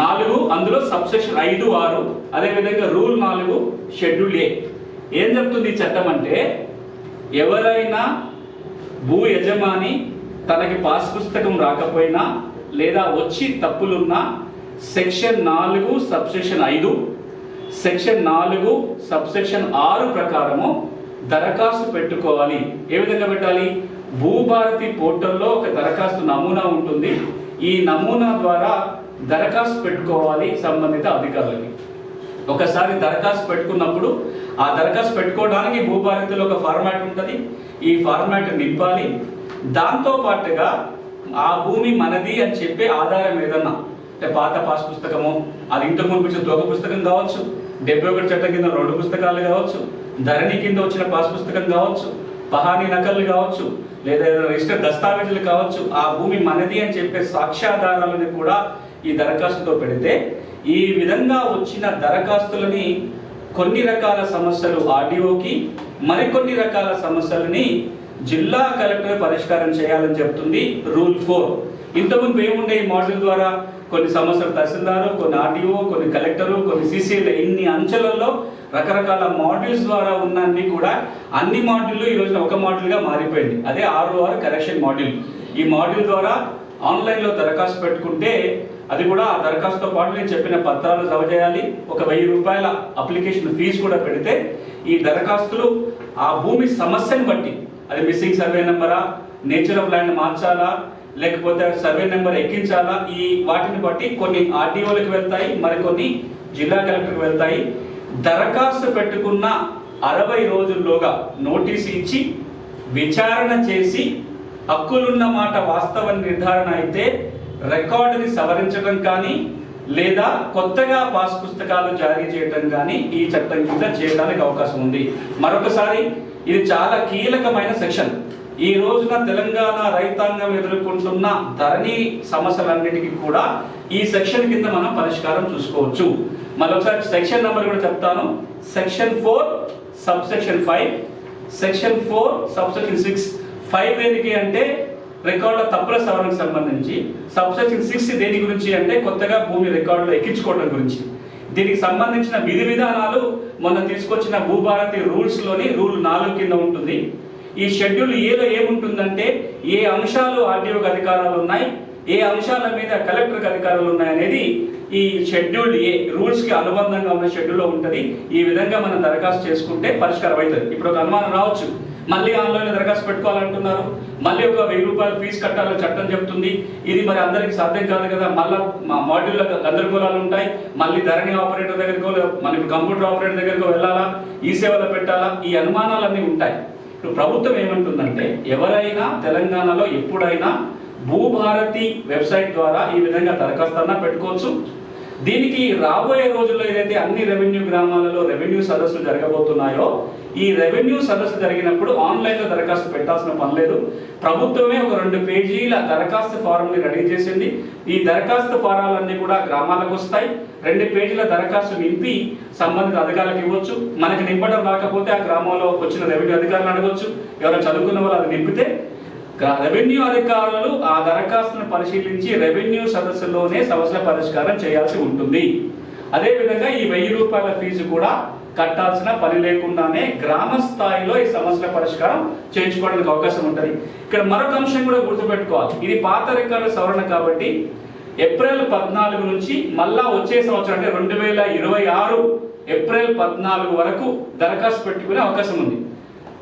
4 అందులో సబ్సెక్షన్ 5, 6 అదేవిధంగా రూల్ 4 షెడ్యూల్ ఏ ఏం చెప్తుంది ఈ చట్టం అంటే ఎవరైనా భూ యజమాని తనకి పాస్ పుస్తకం రాకపోయినా లేదా వచ్చి తప్పులున్నా సెక్షన్ 4 సబ్సెక్షన్ 5 సెక్షన్ 4 సబ్సెక్షన్ 6 ప్రకారము దరఖాస్తు పెట్టుకోవాలి. ఏ విధంగా పెట్టాలి? భూభారతి పోర్టల్లో ఒక దరఖాస్తు నమూనా ఉంటుంది. ఈ నమూనా ద్వారా దరఖాస్తు పెట్టుకోవాలి సంబంధిత అధికారులకి. ఒకసారి దరఖాస్తు పెట్టుకున్నప్పుడు ఆ దరఖాస్తు పెట్టుకోవడానికి భూభారతిలో ఒక ఫార్మాట్ ఉంటుంది. ఈ ఫార్మాట్ నింపాలి. దాంతో పాటుగా ఆ భూమి మనది అని చెప్పే ఆధారం ఏదన్నా అంటే పాత పాస్ పుస్తకము, అది ఇంతకు ముందు వచ్చిన తోక పుస్తకం కావచ్చు, 71 చట్టం కింద 2 పుస్తకాలు కావచ్చు, ధరణి కింద వచ్చిన పాస్ పుస్తకం కావచ్చు, పహానీ నకలు కావచ్చు, లేదా రిజిస్టర్ దస్తావేజులు కావచ్చు, ఆ భూమి మనది అని చెప్పే సాక్ష్యాధారాలను కూడా ఈ దరఖాస్తుతో పెడితే ఈ విధంగా వచ్చిన దరఖాస్తులని కొన్ని రకాల సమస్యలు ఆర్డీఓకి, మరికొన్ని రకాల సమస్యలని జిల్లా కలెక్టర్ పరిష్కారం చేయాలని చెప్తుంది రూల్ 4. ఇంతకుముందు ఏముండే ఈ మాడ్యూల్ ద్వారా కొన్ని సమస్యలు తహసీల్దారు, కొన్ని ఆర్డీఓ, కొన్ని కలెక్టరు, కొన్ని సిసిఎల్, ఇన్ని అంచెలలో రకరకాల మాడ్యూల్స్ ద్వారా ఉన్నన్ని కూడా అన్ని మాడ్యూల్ ఈ రోజున ఒక మాడ్యూల్గా మారిపోయింది. అదే ROR కరెక్షన్ మాడ్యూల్. ఈ మాడ్యూల్ ద్వారా ఆన్లైన్లో దరఖాస్తు పెట్టుకుంటే అది కూడా ఆ దరఖాస్తుతో పాటు నేను చెప్పిన పత్రాలు జమ చేయాలి. ఒక 1000 రూపాయల అప్లికేషన్ ఫీజు కూడా పెడితే ఈ దరఖాస్తులు ఆ భూమి సమస్యను బట్టి, అది మిస్సింగ్ సర్వే నెంబరా, నేచర్ ఆఫ్ ల్యాండ్ మార్చాలా, లేకపోతే సర్వే నెంబర్ ఎక్కించాలా, ఈ వాటిని బట్టి కొన్ని ఆర్డీఓలకు వెళ్తాయి, మరికొన్ని జిల్లా కలెక్టర్కి వెళ్తాయి. దరఖాస్తు పెట్టుకున్న 60 రోజుల్లోగా నోటీసు ఇచ్చి విచారణ చేసి హక్కులున్న మాట వాస్తవ నిర్ధారణ అయితే రికార్డుని సవరించడం కానీ లేదా కొత్తగా పాస్ పుస్తకాలు జారీ చేయడం కానీ ఈ చట్టం కింద చేయడానికి అవకాశం ఉంది. మరొకసారి ఇది చాలా కీలకమైన సెక్షన్. ఈ రోజున తెలంగాణ రైతాంగం ఎదుర్కొంటున్న ధరణి సమస్యలన్నిటికీ కూడా ఈ సెక్షన్ కింద మనం పరిష్కారం చూసుకోవచ్చు. మరొకసారి సెక్షన్ నెంబర్ కూడా చెప్తాను. Section 4 subsection 5, section 4 subsection 6. 5 దేనికి అంటే రికార్డుల తప్పుల సవరణకు సంబంధించి, సబ్సెక్షన్ 6 దేని గురించి అంటే కొత్తగా భూమి రికార్డులో ఎక్కించుకోవడం గురించి. దీనికి సంబంధించిన విధి విధానాలు మొన్న తీసుకొచ్చిన భూభారతి రూల్స్లోని రూల్ 4 కింద ఉంటుంది. ఈ షెడ్యూల్ ఏలో ఏముంటుందంటే ఏ అంశాలు ఆర్డీఓకి అధికారాలు ఉన్నాయి, ఏ అంశాల మీద కలెక్టర్కి అధికారాలు ఉన్నాయి అనేది ఈ షెడ్యూల్ ఏ రూల్స్ కి అనుబంధంగా ఉన్న షెడ్యూల్లో ఉంటుంది. ఈ విధంగా మనం దరఖాస్తు చేసుకుంటే పరిష్కారం అవుతుంది. ఇప్పుడు ఒక అనుమానం రావచ్చు, మళ్ళీ ఆన్లైన్లో దరఖాస్తు పెట్టుకోవాలంటున్నారు, మళ్ళీ ఒక 1000 రూపాయలు ఫీజు కట్టాలని చట్టం చెప్తుంది. ఇది మరి అందరికి సాధ్యం కాదు కదా, మళ్ళీ మాడ్యూల్లో గందరగోళాలు ఉంటాయి, మళ్ళీ ధరణి ఆపరేటర్ దగ్గరకో మనకి కంప్యూటర్ ఆపరేటర్ దగ్గరకు వెళ్ళాలా, ఈ సేవలో పెట్టాలా, ఈ అనుమానాలన్నీ ఉంటాయి. ఇప్పుడు ప్రభుత్వం ఏమంటుందంటే ఎవరైనా తెలంగాణలో ఎప్పుడైనా భూభారతి వెబ్సైట్ ద్వారా ఈ విధంగా దరఖాస్తు పెట్టుకోవచ్చు. దీనికి రాబోయే రోజుల్లో ఏదైతే అన్ని రెవెన్యూ గ్రామాలలో రెవెన్యూ సదస్సులు జరగబోతున్నాయో ఈ రెవెన్యూ సదస్సు జరిగినప్పుడు ఆన్లైన్లో దరఖాస్తు పెట్టాల్సిన పని లేదు. ప్రభుత్వమే ఒక 2 పేజీల దరఖాస్తు ఫారంని రెడీ చేసింది. ఈ దరఖాస్తు ఫారాలన్నీ కూడా గ్రామాలకు వస్తాయి. 2 పేజీల దరఖాస్తు నింపి సంబంధిత అధికారులకు ఇవ్వచ్చు. మనకి నింపడం రాకపోతే ఆ గ్రామంలో వచ్చిన రెవెన్యూ అధికారులు అడగవచ్చు. ఎవరైనా చదువుకున్న వాళ్ళు అది నింపితే రెవెన్యూ అధికారులు ఆ దరఖాస్తును పరిశీలించి రెవెన్యూ సదస్సులోనే సమస్యల పరిష్కారం చేయాల్సి ఉంటుంది. అదేవిధంగా ఈ 1000 రూపాయల ఫీజు కూడా కట్టాల్సిన పని లేకుండానే గ్రామ స్థాయిలో ఈ సమస్యల పరిష్కారం చేయించుకోవడానికి అవకాశం ఉంటుంది. ఇక్కడ మరొక అంశం కూడా గుర్తుపెట్టుకోవాలి, ఇది పాత రికార్డుల సవరణ కాబట్టి ఏప్రిల్ 14 నుంచి మళ్ళా వచ్చే సంవత్సరం అంటే 2026 ఏప్రిల్ 14 వరకు దరఖాస్తు పెట్టుకునే అవకాశం ఉంది.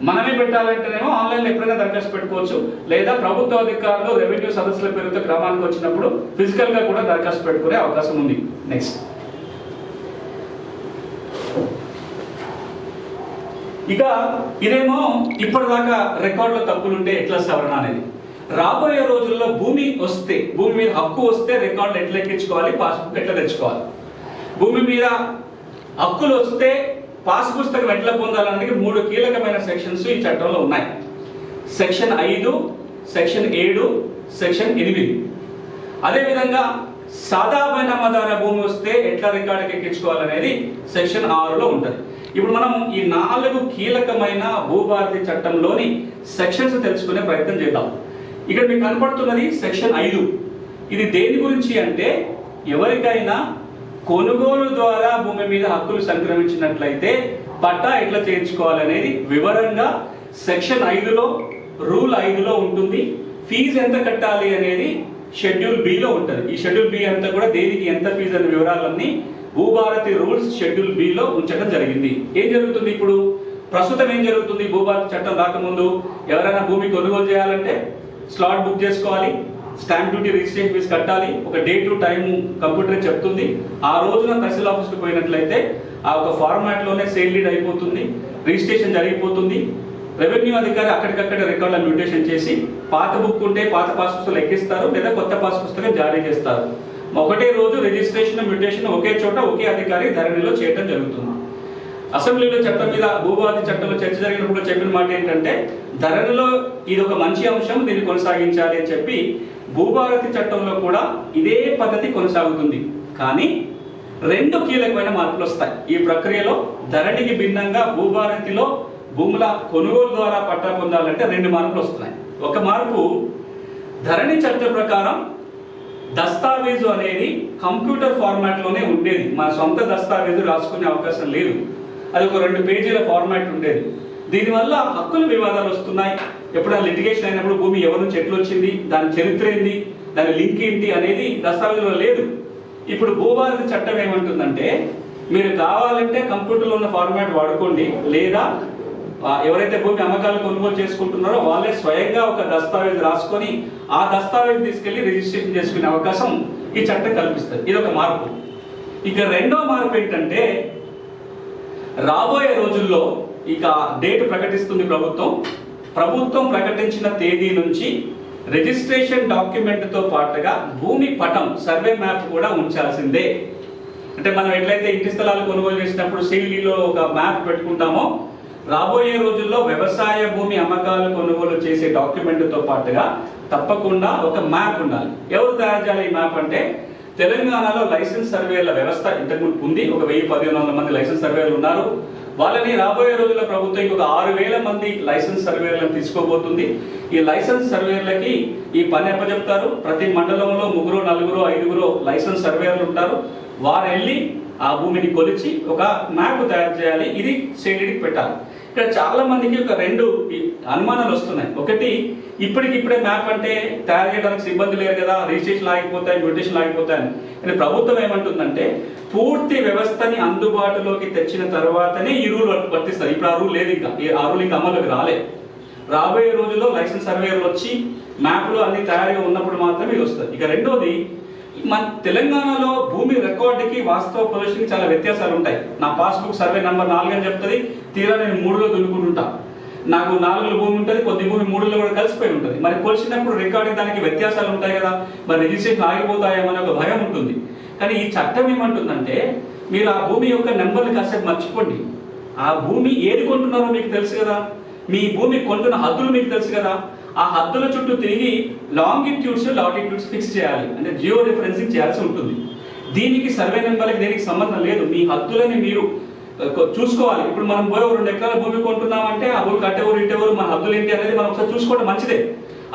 మనమే పెట్టాలంటేనేమో ఆన్లైన్లో ఎప్పుడైనా దరఖాస్తు పెట్టుకోవచ్చు, లేదా ప్రభుత్వ అధికారులు రెవెన్యూ సదస్సుల పేరుతో గ్రామానికి వచ్చినప్పుడు ఫిజికల్ గా కూడా దరఖాస్తు పెట్టుకునే అవకాశం ఉంది. నెక్స్ట్, ఇక ఇదేమో ఇప్పటిదాకా రికార్డులో తప్పులుంటే ఎట్లా సవరణ అనేది. రాబోయే రోజుల్లో భూమి వస్తే, భూమి మీద హక్కు వస్తే రికార్డులు ఎట్లా ఎక్కించుకోవాలి, పాస్బుక్ ఎట్లా తెచ్చుకోవాలి, భూమి మీద హక్కులు వస్తే పాస్ పుస్తకం ఎట్లా పొందాలనేది 3 కీలకమైన సెక్షన్స్ ఈ చట్టంలో ఉన్నాయి. Section 5, section 7, section 8. అదేవిధంగా సాదా బైనామాదార భూమి వస్తే ఎట్లా రికార్డుకి ఎక్కించుకోవాలనేది సెక్షన్ 6లో ఉంటుంది. ఇప్పుడు మనం ఈ 4 కీలకమైన భూభారతి చట్టంలోని సెక్షన్స్ తెలుసుకునే ప్రయత్నం చేద్దాం. ఇక్కడ మీకు కనపడుతున్నది సెక్షన్ 5. ఇది దేని గురించి అంటే ఎవరికైనా కొనుగోలు ద్వారా భూమి మీద హక్కులు సంక్రమించినట్లయితే పట్టా ఎట్లా చేయించుకోవాలనేది వివరంగా సెక్షన్ 5లో రూల్ 5లో ఉంటుంది. ఫీజు ఎంత కట్టాలి అనేది షెడ్యూల్ బిలో ఉంటుంది. ఈ షెడ్యూల్ బి అంతా కూడా దేనికి ఎంత ఫీజు అనే వివరాలన్నీ భూభారతి రూల్స్ షెడ్యూల్ బిలో ఉంచడం జరిగింది. ఏం జరుగుతుంది ఇప్పుడు ప్రస్తుతం ఏం జరుగుతుంది, భూభారతి చట్టం రాకముందు ఎవరైనా భూమి కొనుగోలు చేయాలంటే స్లాట్ బుక్ చేసుకోవాలి, స్టాంప్ డ్యూటీ రిజిస్ట్రేషన్ ఫీజు కట్టాలి, ఒక డేట్ టైం కంప్యూటర్ చెప్తుంది. ఆ రోజున తహసీల్ ఆఫీస్కి పోయినట్లయితే ఆ ఒక ఫార్మాట్ లోనే సేల్ డీడ్ అయిపోతుంది, రిజిస్ట్రేషన్ జరిగిపోతుంది. రెవెన్యూ అధికారి అక్కడికక్కడ రికార్డుల మ్యూటేషన్ చేసి పాత బుక్ ఉంటే పాత పాస్ పుస్తకాలు ఎక్కిస్తారు, లేదా కొత్త పాస్ పుస్తకం జారీ చేస్తారు. ఒకటే రోజు రిజిస్ట్రేషన్ మ్యూటేషన్ ఒకే చోట ఒకే అధికారి ధరణిలో చేయడం జరుగుతుంది. అసెంబ్లీలో చట్టం మీద భూభారతి చట్టంలో చర్చ జరిగినప్పుడు చెప్పిన మాట ఏంటంటే ధరణిలో ఇది ఒక మంచి అంశం, దీన్ని కొనసాగించాలి అని చెప్పి భూభారతి చట్టంలో కూడా ఇదే పద్ధతి కొనసాగుతుంది. కానీ రెండు కీలకమైన మార్పులు వస్తాయి ఈ ప్రక్రియలో. ధరణికి భిన్నంగా భూభారతిలో భూముల కొనుగోలు ద్వారా పట్టా పొందాలంటే రెండు మార్పులు వస్తున్నాయి. ఒక మార్పు, ధరణి చట్టం ప్రకారం దస్తావేజు అనేది కంప్యూటర్ ఫార్మాట్లోనే ఉండేది. మన సొంత దస్తావేజు రాసుకునే అవకాశం లేదు. అది ఒక 2 పేజీల ఫార్మాట్ ఉండేది. దీనివల్ల హక్కుల వివాదాలు వస్తున్నాయి. ఎప్పుడైనా లిటిగేషన్ అయినప్పుడు భూమి ఎవరి నుంచి ఎట్లా వచ్చింది, దాని చరిత్ర ఏంది, దాని లింక్ ఏంటి అనేది దస్తావేజులో లేదు. ఇప్పుడు భూభారతి చట్టం ఏమంటుందంటే మీరు కావాలంటే కంప్యూటర్లో ఉన్న ఫార్మాట్ వాడుకోండి, లేదా ఎవరైతే భూమి అమ్మకాలు కొనుగోలు చేసుకుంటున్నారో వాళ్ళే స్వయంగా ఒక దస్తావేజ్ రాసుకొని ఆ దస్తావేజ్ తీసుకెళ్లి రిజిస్ట్రేషన్ చేసుకునే అవకాశం ఈ చట్టం కల్పిస్తుంది. ఇది ఒక మార్పు. ఇక రెండో మార్పు ఏంటంటే రాబోయే రోజుల్లో ఇక డేట్ ప్రకటిస్తుంది ప్రభుత్వం ప్రకటించిన తేదీ నుంచి రిజిస్ట్రేషన్ డాక్యుమెంట్తో పాటుగా భూమి పటం సర్వే మ్యాప్ కూడా ఉంచాల్సిందే. అంటే మనం ఎట్లయితే ఇంటి స్థలాలు కొనుగోలు చేసినప్పుడు సివిలో ఒక మ్యాప్ పెట్టుకుంటామో రాబోయే రోజుల్లో వ్యవసాయ భూమి అమ్మకాలు కొనుగోలు చేసే డాక్యుమెంట్తో పాటుగా తప్పకుండా ఒక మ్యాప్ ఉండాలి. ఎవరు తయారు చేయాలి ఈ మ్యాప్ అంటే తెలంగాణలో లైసెన్స్ సర్వేల వ్యవస్థ ఇంతకుముందు ఉంది. ఒక 1000-1500 మంది లైసెన్స్ సర్వేలు ఉన్నారు. వాళ్ళని రాబోయే రోజుల్లో ప్రభుత్వం ఇంకొక 6000 మంది లైసెన్స్ సర్వేలను తీసుకోబోతుంది. ఈ లైసెన్స్ సర్వేలకి ఈ పని అప్పచెప్తారు. ప్రతి మండలంలో 3, 4, 5 లైసెన్స్ సర్వేలు ఉంటారు. వారు వెళ్ళి ఆ భూమిని కొలిచి ఒక మ్యాప్ తయారు చేయాలి. ఇది షేడెడ్కి పెట్టాలి. ఇక్కడ చాలా మందికి ఒక 2 అనుమానాలు వస్తున్నాయి. ఒకటి, ఇప్పటికిప్పుడే మ్యాప్ అంటే తయారు చేయడానికి సిబ్బంది లేరు కదా, రిజిస్ట్రేషన్ ఆగిపోతాయి, మ్యూటేషన్ ఆగిపోతాయని. కానీ ప్రభుత్వం ఏమంటుందంటే పూర్తి వ్యవస్థని అందుబాటులోకి తెచ్చిన తర్వాతనే ఈ రూల్ వర్తిస్తారు. ఇప్పుడు ఆ రూల్ లేదు, ఆ రూల్ ఇంకా అమలుకి రాలేదు. రాబోయే రోజుల్లో లైసెన్స్ సర్వేలు వచ్చి మ్యాప్లు అన్ని తయారుగా ఉన్నప్పుడు మాత్రమే ఇది వస్తుంది. ఇక రెండోది, మన తెలంగాణలో భూమి రికార్డుకి వాస్తవ పొజిషన్కి చాలా వ్యత్యాసాలు ఉంటాయి. నా పాస్బుక్ సర్వే నెంబర్ 4 అని చెప్తుంది, తీరా నేను 3లో దున్నుకుంటుంటా. నాకు 4లో భూమి ఉంటుంది, కొద్ది భూమి 3లో కూడా కలిసిపోయి ఉంటుంది. మరి కొలిసినప్పుడు రికార్డుకి దానికి వ్యత్యాసాలు ఉంటాయి కదా, మరి రిజిస్ట్రేషన్ ఆగిపోతాయేమని ఒక భయం ఉంటుంది. కానీ ఈ చట్టం ఏమంటుందంటే మీరు ఆ భూమి యొక్క నెంబర్ని కాసేపు మర్చిపోండి. ఆ భూమి ఏది కొంటున్నారో మీకు తెలుసు కదా, మీ భూమి కొంటున్న హద్దులు మీకు తెలుసు కదా, ఆ హద్దుల చుట్టూ తిరిగి లాంగిట్యూడ్స్ లాటిట్యూడ్స్ ఫిక్స్ చేయాలి. అంటే జియో రిఫరెన్సింగ్ చేయాల్సి ఉంటుంది. దీనికి సర్వే నెంబర్కి దేనికి సంబంధం లేదు. మీ హద్దులని మీరు చూసుకోవాలి. ఇప్పుడు మనం పోయి 2 ఎకరాల భూమి కొంటున్నామంటే ఆ భూమి కట్టేవారు ఇట్టేవారు మన హద్దులు ఏంటి అనేది మనం ఒకసారి చూసుకోవడం మంచిదే.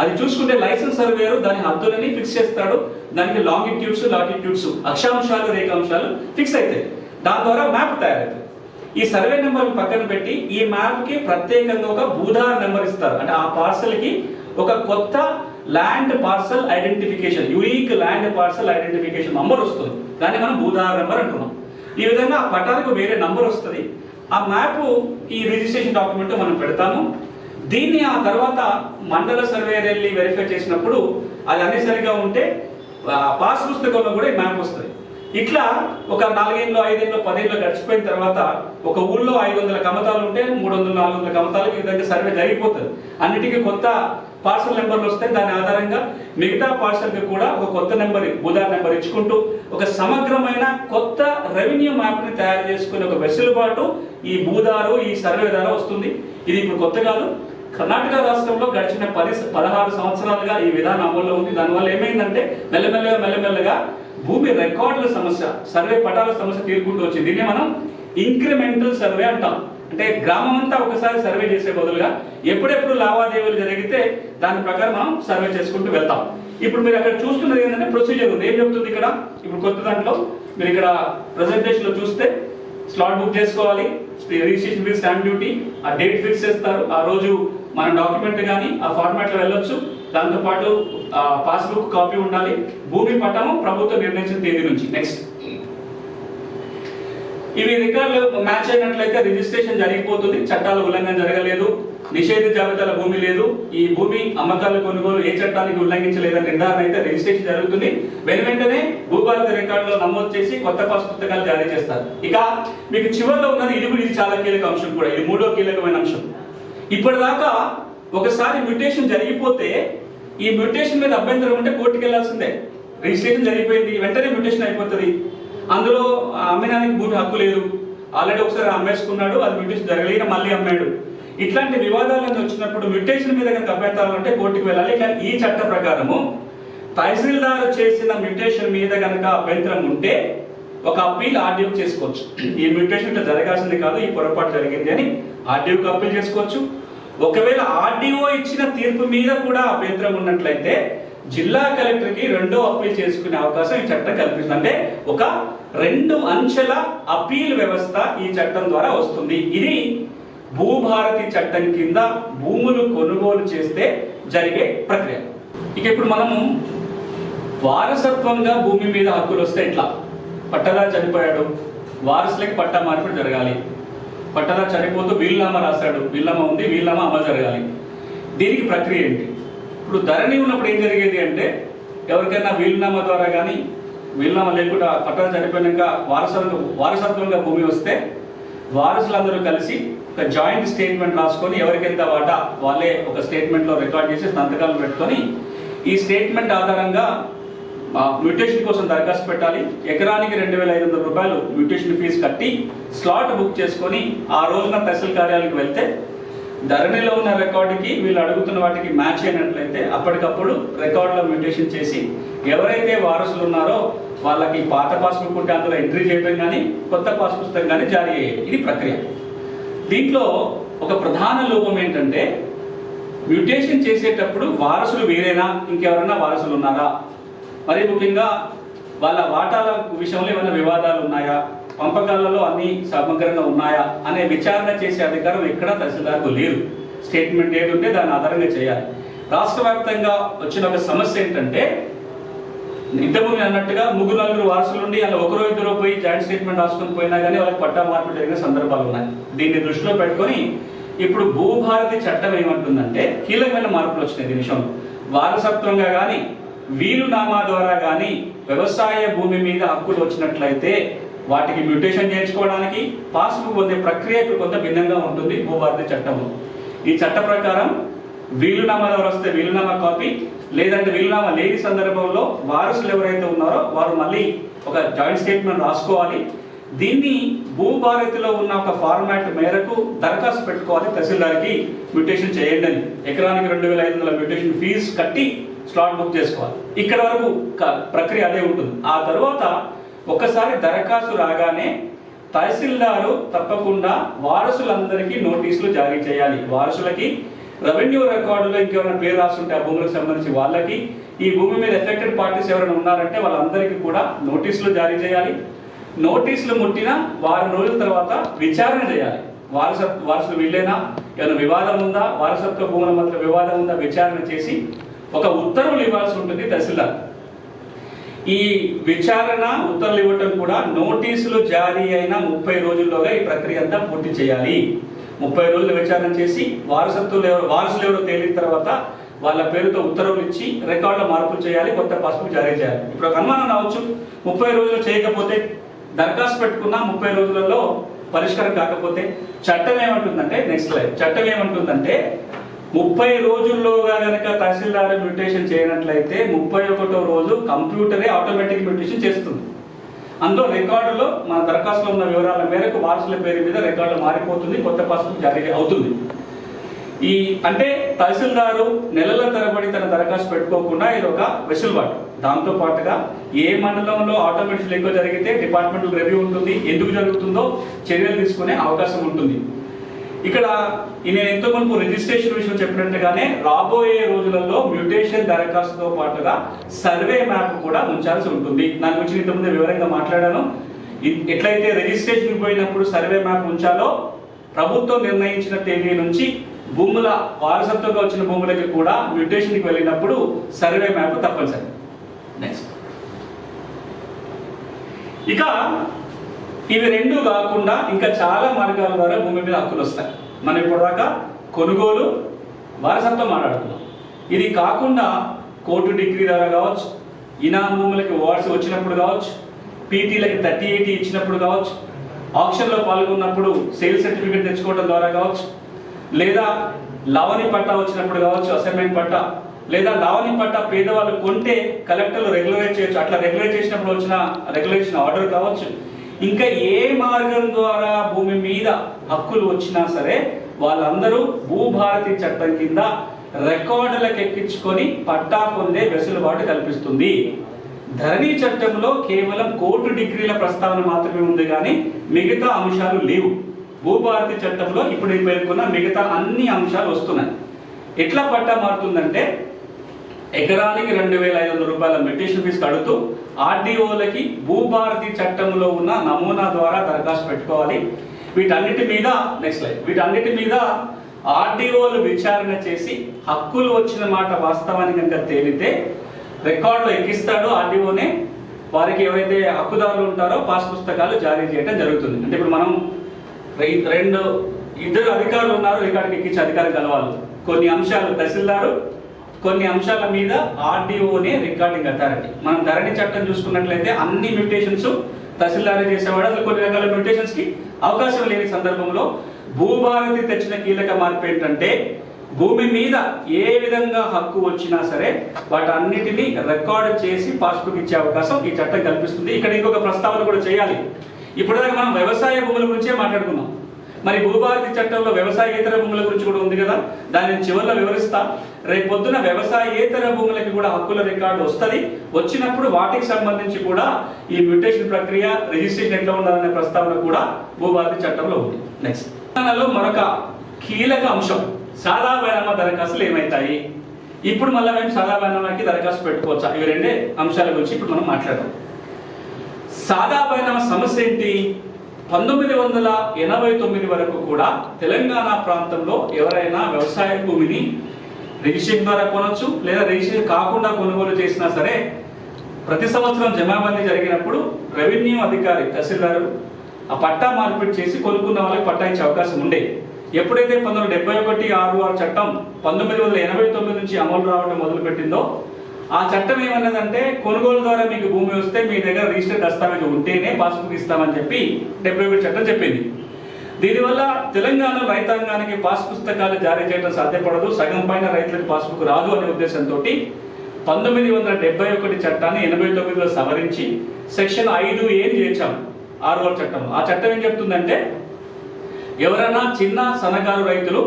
అది చూసుకుంటే లైసెన్స్ సర్వేయర్ దాని హద్దులని ఫిక్స్ చేస్తాడు. దానికి లాంగిట్యూడ్స్ లాటిట్యూడ్స్ అక్షాంశాలు రేఖాంశాలు ఫిక్స్ అవుతాయి. దాని ద్వారా మ్యాప్ తయారవుతుంది. ఈ సర్వే నెంబర్ పక్కన పెట్టి ఈ మ్యాప్ కి ప్రత్యేకంగా ఒక భూధార్ నెంబర్ ఇస్తారు. అంటే ఆ పార్సల్ కి ఒక కొత్త land parcel identification, unique land parcel identification number వస్తుంది. దాన్ని మనం భూధార్ నెంబర్ అంటున్నాం. ఈ విధంగా ఆ పటానికి వేరే నంబర్ వస్తుంది. ఆ మ్యాప్ ఈ రిజిస్ట్రేషన్ డాక్యుమెంట్ మనం పెడతాము. దీన్ని ఆ తర్వాత మండల సర్వేయర్ వెళ్ళి వెరిఫై చేసినప్పుడు అది అన్ని సరిగా ఉంటే పాస్ పుస్తకంలో కూడా ఈ మ్యాప్ వస్తుంది. ఇట్లా ఒక 4 ఏళ్ళు 5 ఏళ్ళు 10 ఏళ్ళు గడిచిపోయిన తర్వాత ఒక ఊళ్ళో 500 కమతాలు ఉంటే 300-400 కమతాలకి ఈ విధంగా సర్వే జరిగిపోతుంది. అన్నిటికీ కొత్త పార్సల్ నెంబర్లు వస్తాయి. దాని ఆధారంగా మిగతా పార్సల్కి కూడా ఒక కొత్త నెంబర్ భూధార్ నెంబర్ ఇచ్చుకుంటూ ఒక సమగ్రమైన కొత్త రెవెన్యూ మ్యాప్ని తయారు చేసుకునే ఒక వెసులుబాటు ఈ భూధారు ఈ సర్వే ద్వారా వస్తుంది. ఇది ఇప్పుడు కొత్త కాదు. కర్ణాటక రాష్ట్రంలో గడిచిన 16 సంవత్సరాలుగా ఈ విధానం అమల్లో ఉంది. దానివల్ల ఏమైందంటే మెల్లమెల్లగా భూమి రికార్డుల సమస్య, సర్వే పటాల సమస్య తీరుకుంటూ వచ్చింది. దీన్ని మనం ఇంక్రిమెంటల్ సర్వే అంటాం. అంటే గ్రామం అంతా ఒకసారి సర్వే చేసే బదులుగా ఎప్పుడెప్పుడు లావాదేవీలు జరిగితే దాని ప్రకారం మనం సర్వే చేసుకుంటూ వెళ్తాం. ఇప్పుడు మీరు అక్కడ చూస్తున్నది ఏంటంటే ప్రొసీజర్ ఉంది. ఏం చెప్తుంది ఇక్కడ? ఇప్పుడు కొత్త దాంట్లో మీరు ఇక్కడ ప్రెజెంటేషన్ లో చూస్తే స్లాట్ బుక్ చేసుకోవాలి, రిజిస్ట్రేషన్ ఫీజ్, స్టాంప్ డ్యూటీ, ఆ డేట్ ఫిక్స్ చేస్తారు. ఆ రోజు మన డాక్యుమెంట్ కానీ ఆ ఫార్మాట్ లో వెళ్ళొచ్చు. దాంతో పాటు పాస్బుక్ కాపీ ఉండాలి. భూమి పట్టము ప్రభుత్వం నిర్ణయించిన తేదీ నుంచి. నెక్స్ట్, ఇవి రికార్డులు మ్యాచ్ అయినట్లయితే రిజిస్ట్రేషన్ జరిగిపోతుంది. చట్టాల ఉల్లంఘన జరగలేదు, నిషేధ జాబితాల భూమి లేదు, ఈ భూమి అమ్మకాల కొనుగోలు ఏ చట్టానికి ఉల్లంఘించలేదని నిర్ధారణ అయితే రిజిస్ట్రేషన్ జరుగుతుంది. వెంటనే భూభారతి రికార్డులో నమోదు చేసి కొత్త పాస్ పుస్తకాలు జారీ చేస్తారు. ఇక మీకు చివరిలో ఉన్నది ఇది చాలా కీలక అంశం కూడా. ఇది 3వ కీలకమైన అంశం. ఇప్పటిదాకా ఒకసారి మ్యూటేషన్ జరిగిపోతే ఈ మ్యూటేషన్ మీద అభ్యంతరం ఉంటే కోర్టుకి వెళ్లాల్సిందే. రిజిస్ట్రేషన్ జరిగిపోయింది, వెంటనే మ్యూటేషన్ అయిపోతుంది. అందులో అమ్మడానికి భూమి హక్కు లేదు. ఆల్రెడీ ఒకసారి అమ్మేసుకున్నాడు, అది మ్యూటేషన్ జరగలేక మళ్ళీ అమ్మాడు. ఇట్లాంటి వివాదాలన్నీ వచ్చినప్పుడు మ్యూటేషన్ మీద కనుక అభ్యంతరాలు ఉంటే కోర్టుకు వెళ్ళాలి. కానీ ఈ చట్ట ప్రకారము తహసీల్దార్ చేసిన మ్యూటేషన్ మీద కనుక అభ్యంతరం ఉంటే ఒక అప్పీల్ ఆర్డీఓకి చేసుకోవచ్చు. ఈ మ్యూటేషన్ ఇట్లా జరగాల్సింది కాదు, ఈ పొరపాటు జరిగింది అని ఆర్డీఓకి అప్పీల్ చేసుకోవచ్చు. ఒకవేళ ఆర్డీఓ ఇచ్చిన తీర్పు మీద కూడా అభ్యంతరం ఉన్నట్లయితే జిల్లా కలెక్టర్కి రెండో అప్పీల్ చేసుకునే అవకాశం ఈ చట్టం కల్పిస్తుంది. అంటే ఒక 2 అంచెల అప్పీల్ వ్యవస్థ ఈ చట్టం ద్వారా వస్తుంది. ఇది భూభారతి చట్టం కింద భూములు కొనుగోలు చేస్తే జరిగే ప్రక్రియ. ఇక ఇప్పుడు మనము వారసత్వంగా భూమి మీద హక్కులు వస్తే ఇట్లా పట్టదారు చనిపోయాడు, వారసులకి పట్టా మార్పిడి జరగాలి. పట్టదారు చనిపోతూ వీలునామా రాశాడు, వీలునామా ఉంది, వీలునామా అమలు జరగాలి. దీనికి ప్రక్రియ ఏంటి? ఇప్పుడు ధరణి ఉన్నప్పుడు ఏం జరిగేది అంటే ఎవరికైనా వీలునామా ద్వారా కానీ వీలునామా లేకుండా పట్టదారు చనిపోయినాక వారసత్వంగా భూమి వస్తే వారసులందరూ కలిసి ఒక జాయింట్ స్టేట్మెంట్ రాసుకొని ఎవరికెంత వాటా వాళ్ళే ఒక స్టేట్మెంట్లో రికార్డ్ చేసి సంతకాలు పెట్టుకొని ఈ స్టేట్మెంట్ ఆధారంగా మ్యూటేషన్ కోసం దరఖాస్తు పెట్టాలి. ఎకరానికి 2,500 రూపాయలు మ్యూటేషన్ ఫీజు కట్టి స్లాట్ బుక్ చేసుకొని ఆ రోజున తహసీల్ కార్యాలయానికి వెళ్తే ధరణిలో ఉన్న రికార్డుకి వీళ్ళు అడుగుతున్న వాటికి మ్యాచ్ అయినట్లయితే అప్పటికప్పుడు రికార్డులో మ్యూటేషన్ చేసి ఎవరైతే వారసులు ఉన్నారో వాళ్ళకి పాత పాస్ బుక్ ఉంటే అందులో ఎంట్రీ చేయడం కానీ కొత్త పాస్ పుస్తకం కానీ జారీ అయ్యేది. ఇది ప్రక్రియ. దీంట్లో ఒక ప్రధాన లోపం ఏంటంటే మ్యూటేషన్ చేసేటప్పుడు వారసులు వేరేనా, ఇంకెవరైనా వారసులు ఉన్నారా, మరి ముఖ్యంగా వాళ్ళ వాటాల విషయంలో ఏమైనా వివాదాలు ఉన్నాయా, పంపకాలలో అన్ని సమగ్రంగా ఉన్నాయా అనే విచారణ చేసే అధికారం ఎక్కడా తహసీల్దార్కు లేదు. స్టేట్మెంట్ ఏది ఉంటే దాన్ని ఆధారంగా చేయాలి. రాష్ట్ర వ్యాప్తంగా వచ్చిన ఒక సమస్య ఏంటంటే ఇంతకుముందు అన్నట్టుగా 3-4 వారసులు ఉండి అలా 1-2 పోయి జాయింట్ స్టేట్మెంట్ రాసుకొని పోయినా కానీ వాళ్ళకి పట్టా మార్పిడి జరిగిన సందర్భాలు ఉన్నాయి. దీన్ని దృష్టిలో పెట్టుకొని ఇప్పుడు భూభారతి చట్టం ఏమంటుందంటే కీలకమైన మార్పులు వచ్చినాయి దీని విషయంలో. వారసత్వంగా కానీ వీలునామా ద్వారా కానీ వ్యవసాయ భూమి మీద హక్కులు వచ్చినట్లయితే వాటికి మ్యూటేషన్ చేయించుకోవడానికి పాస్బుక్ పొందే ప్రక్రియ ఇప్పుడు కొంత భిన్నంగా ఉంటుంది భూభారతి చట్టంలో. ఈ చట్ట ప్రకారం వీలునామా ద్వారా వస్తే వీలునామా కాపీ, లేదంటే వీలునామా లేని సందర్భంలో వారసులు ఎవరైతే ఉన్నారో వారు మళ్ళీ ఒక జాయింట్ స్టేట్మెంట్ రాసుకోవాలి. దీన్ని భూభారతిలో ఉన్న ఒక ఫార్మాట్ మేరకు దరఖాస్తు పెట్టుకోవాలి తహసీల్దార్కి మ్యూటేషన్ చేయండి అని. ఎకరానికి 2,500 మ్యూటేషన్ ఫీజు కట్టి స్లాట్ బుక్ చేసుకోవాలి. ఇక్కడ వరకు ప్రక్రియ అదే ఉంటుంది. ఆ తర్వాత ఒకసారి దరఖాస్తు రాగానే తహసీల్దారు తప్పకుండా వారసులందరికీ నోటీసులు జారీ చేయాలి. వారసులకి రెవెన్యూ రికార్డులో ఇంకెవరైనా పేరు రాస్తుంటే ఆ భూములకు సంబంధించి వాళ్ళకి, ఈ భూమి మీద ఎఫెక్టెడ్ పార్టీస్ ఎవరైనా ఉన్నారంటే వాళ్ళందరికీ కూడా నోటీసులు జారీ చేయాలి. నోటీసులు ముట్టిన వారం రోజుల తర్వాత విచారణ చేయాలి. వారసులు వీళ్ళేనా, ఏమైనా వివాదం ఉందా, వారసత్వ భూముల మధ్య వివాదం ఉందా విచారణ చేసి ఒక ఉత్తర్వులు ఇవ్వాల్సి ఉంటుంది తహసీల్దార్. ఈ విచారణ ఉత్తర్వులు ఇవ్వటం కూడా నోటీసులు జారీ అయిన 30 రోజుల్లోగా ఈ ప్రక్రియ అంతా పూర్తి చేయాలి. 30 రోజులు విచారణ చేసి వారసులు ఎవరో తేలిన తర్వాత వాళ్ళ పేరుతో ఉత్తర్వులు ఇచ్చి రికార్డులో మార్పులు చేయాలి, కొత్త పాస్బుక్ జారీ చేయాలి. ఇప్పుడు ఒక అనుమానం రావచ్చు, 30 రోజులు చేయకపోతే దరఖాస్తు పెట్టుకున్న 30 రోజులలో పరిష్కారం కాకపోతే చట్టం ఏమంటుందంటే నెక్స్ట్ లైఫ్ చట్టం ఏమంటుందంటే 30 రోజుల్లోగా కనుక తహసీల్దార్ మ్యూటేషన్ చేయనట్లయితే 31వ రోజు కంప్యూటరే ఆటోమేటిక్ మ్యూటేషన్ చేస్తుంది. అందులో రికార్డులో మన దరఖాస్తులో ఉన్న వివరాల మేరకు వారసుల పేరు మీద రికార్డులో మారిపోతుంది, కొత్త పాస్బుక్ జారీ అవుతుంది. ఈ అంటే తహసీల్దారు నెలల తరబడి తన దరఖాస్తు పెట్టుకోకుండా ఇది ఒక వెసులుబాటు. దాంతో పాటుగా ఏ మండలంలో ఆటోమేటిక్ ఎక్కువ జరిగితే డిపార్ట్మెంటల్ రివ్యూ ఉంటుంది, ఎందుకు జరుగుతుందో చర్యలు తీసుకునే అవకాశం ఉంటుంది. ఇక్కడ నేను ఎంతో మనకు రిజిస్ట్రేషన్ విషయం చెప్పినట్టుగానే రాబోయే రోజులలో మ్యూటేషన్ దరఖాస్తుతో పాటుగా సర్వే మ్యాప్ కూడా ఉంచాల్సి ఉంటుంది. దాని గురించి ఇంతకుముందు వివరంగా మాట్లాడాను. ఎట్లయితే రిజిస్ట్రేషన్ పోయినప్పుడు సర్వే మ్యాప్ ఉంచాలో ప్రభుత్వం నిర్ణయించిన తేదీ నుంచి భూముల వారసత్వంగా వచ్చిన భూములకి కూడా మ్యూటేషన్కి వెళ్ళినప్పుడు సర్వే మ్యాప్ తప్పనిసరి. నెక్స్ట్ ఇక ఇవి రెండు కాకుండా ఇంకా చాలా మార్గాల ద్వారా భూమి మీద హక్కులు వస్తాయి. మనం ఇప్పటిదాకా కొనుగోలు వారసత్వం మాట్లాడుతున్నాం. ఇది కాకుండా కోర్టు డిగ్రీ ద్వారా కావచ్చు, ఇనాం భూములకి వారసు వచ్చినప్పుడు కావచ్చు, పీటీలకి 30/80 ఇచ్చినప్పుడు కావచ్చు, ఆక్షన్లో పాల్గొన్నప్పుడు సేల్ సర్టిఫికేట్ తెచ్చుకోవడం ద్వారా కావచ్చు, లేదా లావణి పట్టా వచ్చినప్పుడు కావచ్చు, అసైన్మెంట్ పట్టా, లేదా లావణి పట్టా పేదవాళ్ళు కొంటే కలెక్టర్లు రెగ్యులరైజ్ చేయొచ్చు. అట్లా రెగ్యులరైజ్ చేసినప్పుడు వచ్చిన రెగ్యులేషన్ ఆర్డర్ కావచ్చు. ఇంకా ఏ మార్గం ద్వారా భూమి మీద హక్కులు వచ్చినా సరే వాళ్ళందరూ భూభారతి చట్టం కింద రికార్డులకు ఎక్కించుకొని పట్టా పొందే వెసులుబాటు కల్పిస్తుంది. ధరణి చట్టంలో కేవలం కోర్టు డిగ్రీల ప్రస్తావన మాత్రమే ఉంది, కానీ మిగతా అంశాలు లేవు. భూభారతి చట్టంలో ఇప్పుడు పేర్కొన్న మిగతా అన్ని అంశాలు వస్తున్నాయి. ఎట్లా పట్టా మారుతుందంటే, ఎకరానికి 2,500 రూపాయల మెడిటేషన్ ఫీజు కడుతూ ఆర్డీఓలకి భూభారతి చట్టంలో ఉన్న నమూనా ద్వారా దరఖాస్తు పెట్టుకోవాలి. వీటన్నిటి మీద ఆర్డీఓలు విచారణ చేసి హక్కులు వచ్చిన మాట వాస్తవానికి కనుక తేలితే రికార్డులో ఎక్కిస్తాడు ఆర్డీఓనే. వారికి ఎవరైతే హక్కుదారులు ఉంటారో పాస్ పుస్తకాలు జారీ చేయడం జరుగుతుంది. అంటే ఇప్పుడు మనం ఇద్దరు అధికారులు ఉన్నారు, రికార్డుకి ఎక్కించే అధికారం కలవాలి. కొన్ని అంశాలు తహసీల్దారు, కొన్ని అంశాల మీద ఆర్డీఓనే రికార్డింగ్ అథారిటీ. మనం ధరణి చట్టం చూసుకున్నట్లయితే అన్ని మ్యూటేషన్స్ తహసీల్దారే చేసేవాడు. అసలు కొన్ని రకాల మ్యూటేషన్స్ కి అవకాశం లేని సందర్భంలో భూభారతి తెచ్చిన కీలక మార్పు ఏంటంటే, భూమి మీద ఏ విధంగా హక్కు వచ్చినా సరే వాటన్నిటిని రికార్డు చేసి పాస్బుక్ ఇచ్చే అవకాశం ఈ చట్టం కల్పిస్తుంది. ఇక్కడ ఇంకొక ప్రస్తావన కూడా చేయాలి. ఇప్పటిదాకా మనం వ్యవసాయ భూముల గురించే మాట్లాడుకున్నాం. మరి భూభారతి చట్టంలో వ్యవసాయేతర భూముల గురించి కూడా ఉంది కదా, దానిని చివరిలో వివరిస్తా. రేపు పొద్దున వ్యవసాయేతర భూములకి కూడా హక్కుల రికార్డు వస్తుంది. వచ్చినప్పుడు వాటికి సంబంధించి కూడా ఈ మ్యూటేషన్ ప్రక్రియ, రిజిస్ట్రేషన్ ఎట్లా ఉండాలనే ప్రస్తావన కూడా భూభారతి చట్టంలో ఉంది. నెక్స్ట్ మరొక కీలక అంశం, సాదా బైనామా దరఖాస్తులు ఏమవుతాయి. ఇప్పుడు మళ్ళీ మేము సాదా బైనామాకి దరఖాస్తు పెట్టుకోవచ్చా? ఇవి రెండే అంశాల గురించి ఇప్పుడు మనం మాట్లాడదాం. సాదా బైనామా సమస్య ఏంటి? 1989 వరకు కూడా తెలంగాణ ప్రాంతంలో ఎవరైనా వ్యవసాయ భూమిని రిజిస్ట్రేషన్ ద్వారా కొనవచ్చు, లేదా రిజిస్ట్రేషన్ కాకుండా కొనుగోలు చేసినా సరే ప్రతి సంవత్సరం జమాబందీ జరిగినప్పుడు రెవెన్యూ అధికారి తహసీల్దారు ఆ పట్టా మార్పిడి చేసి కొనుక్కున్న వాళ్ళకి పట్టా ఇచ్చే అవకాశం ఉండే. ఎప్పుడైతే 1971 చట్టం 1989 నుంచి అమలు రావడం మొదలుపెట్టిందో, ఆ చట్టం ఏమన్నదంటే కొనుగోలు ద్వారా మీకు భూమి వస్తే మీ దగ్గర రిజిస్టర్ దస్తావేజు ఉంటేనే పాస్బుక్ ఇస్తామని చెప్పి 71 చట్టం చెప్పింది. దీనివల్ల తెలంగాణ రైతాంగానికి పాస్ పుస్తకాలు జారీ చేయడం సాధ్యపడదు, సగం పైన రైతులకు పాస్బుక్ రాదు అనే ఉద్దేశంతో 1971 చట్టాన్ని 89లో సవరించి సెక్షన్ 5A చేర్చాం 6వ చట్టం. ఆ చట్టం ఏం చెప్తుందంటే, ఎవరైనా చిన్న సన్నకారు రైతులు